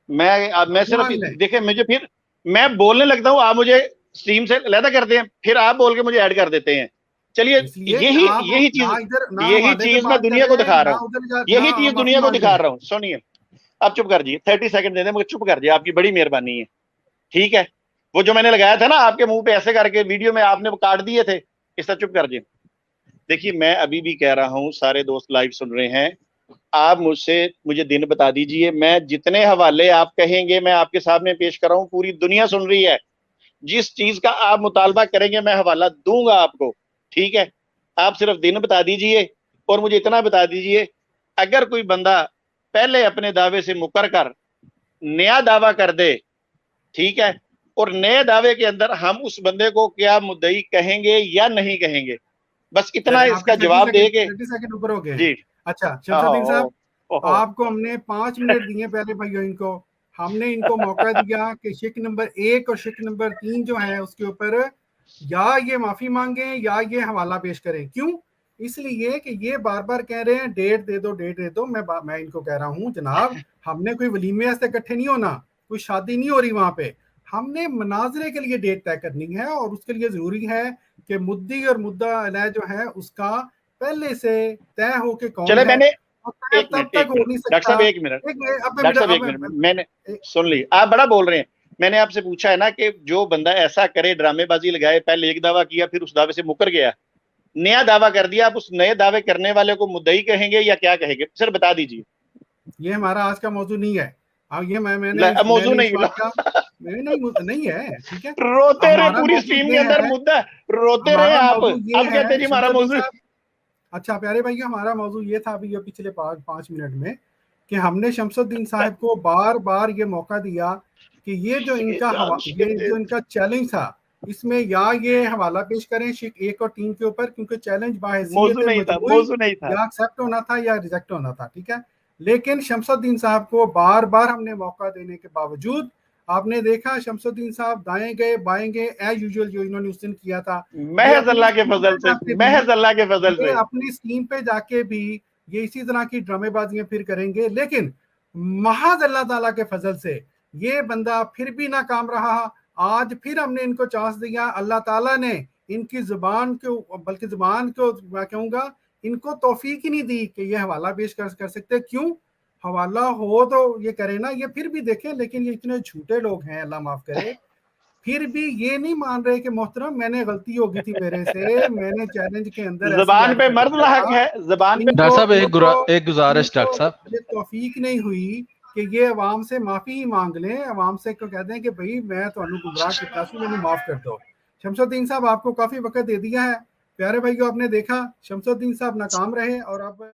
मैं सिर्फ देखें, मुझे फिर मैं बोलने लगता हूं, आप मुझे स्ट्रीम से अलग करते हैं, फिर आप बोल के मुझे ऐड कर देते हैं। चलिए यही चीज मैं दुनिया को दिखा रहा हूँ, यही चीज दुनिया को दिखा रहा हूँ। सुनिए, अब चुप कर दिए, 30 सेकंड दे दें मुझे, चुप कर दिए, आपकी बड़ी मेहरबानी है, ठीक है। वो जो मैंने लगाया था ना आपके मुंह पे ऐसे करके वीडियो में, आपने वो काट दिए थे, इस तरह चुप कर दिए। देखिए मैं अभी भी कह रहा हूं, सारे दोस्त लाइव सुन रहे हैं, आप मुझे दिन बता दीजिए, मैं जितने हवाले आप कहेंगे मैं आपके सामने पेश कर रहा हूं, पूरी दुनिया सुन रही है, जिस चीज का आप मुतालबा करेंगे मैं हवाला दूंगा आपको, ठीक है। आप सिर्फ दिन बता दीजिए, और मुझे इतना बता दीजिए, अगर कोई बंदा पहले अपने दावे से मुकर कर नया दावा कर दे, ठीक है, और नए दावे के अंदर हम उस बंदे को क्या मुद्दई कहेंगे या नहीं कहेंगे, बस इतना इसका जवाब दे के। 30 सेकंड ऊपर हो गए जी। अच्छा शमसुद्दीन साहब, आपको हमने 5 मिनट दिए पहले भाइयों, इनको हमने इनको मौका दिया कि शिक नंबर 1 और शिक नंबर 3 जो है उसके ऊपर या ये माफी मांगे या ये हवाला पेश करें। क्यों? इसलिए कि ये बार बार कह रहे हैं डेट दे दो, डेट दे दो। मैं इनको कह रहा हूँ जनाब, हमने कोई वलीमे से इकट्ठे नहीं होना, कोई शादी नहीं हो रही वहां पे, हमने मनाजरे के लिए डेट तय करनी है, और उसके लिए जरूरी है कि मुद्दी और मुद्दा अलैह जो है उसका पहले से तय हो के कौन चले, है। मैंने डॉक्टर साहब एक मिनट मैंने सुन ली, आप बड़ा बोल रहे हैं। मैंने आपसे पूछा है ना कि जो बंदा ऐसा करे, ड्रामेबाजी लगाए, पहले एक दावा किया फिर उस दावे से मुकर गया, नया दावा कर दिया, आप उस नए दावे करने वाले को मुद्दई कहेंगे या क्या कहेंगे, सर बता दीजिए। ये हमारा आज का मौजू नहीं है। ये मैंने मौजू नहीं है, ठीक है। रोते रहे पूरी स्ट्रीम के अंदर मुद्दा, रोते रहे आप, अब कहते हैं जी हमारा मौजू। अच्छा प्यारे भाई, हमारा मौजू ये था अभी ये पिछले 5 मिनट में कि हमने शमसुद्दीन साहब को बार बार ये मौका दिया कि ये जो इनका चैलेंज था, इसमें या ये हवाला पेश करें शिक 1 और 3 के ऊपर, क्योंकि चैलेंज मौजू नहीं था, या एक्सेप्ट होना था या रिजेक्ट होना था, ठीक है। लेकिन शमसुद्दीन साहब को बार बार हमने मौका देने के बावजूद आपने देखा शमसुद्दीन साहब दाएं गए बाएं गए एज यूजुअल, जो इन्होंने उस दिन किया था, महज अल्लाह के फजल से अपनी स्क्रीन पे जाके भी ये इसी तरह की ड्रामेबाजियां फिर करेंगे। लेकिन महज अल्लाह ताला के फजल से ये बंदा फिर भी नाकाम रहा। आज फिर हमने इनको चांस दिया, अल्लाह ताला ने इनकी जुबान को, बल्कि जुबान को मैं कहूँगा इनको तौफीक ही नहीं दी कि ये हवाला पेश कर सकते। क्यों? हवाला हो तो ये करे ना, ये फिर भी देखें, लेकिन ये इतने झूठे लोग हैं, अल्लाह माफ करे, फिर भी ये नहीं मान रहे कि मोहतरम मैंने गलती हो गई थी मेरे से, मैंने चैलेंज के अंदर ज़बान पे मर्द लाहक है, ज़बान पे। डॉक्टर साहब एक गुजारिश, डॉक्टर साहब, ये तौफीक नहीं हुई कि ये अवाम से माफी ही मांग लें, अवाम से कह दें कि भाई मैं ਤੁਹਾਨੂੰ गुमराह किया सी, मैंने माफ कर दो। शमसुद्दीन साहब आपको काफी वक्त दे दिया है, प्यारे भाइयों, आपने देखा शमसुद्दीन साहब नाकाम रहे और अब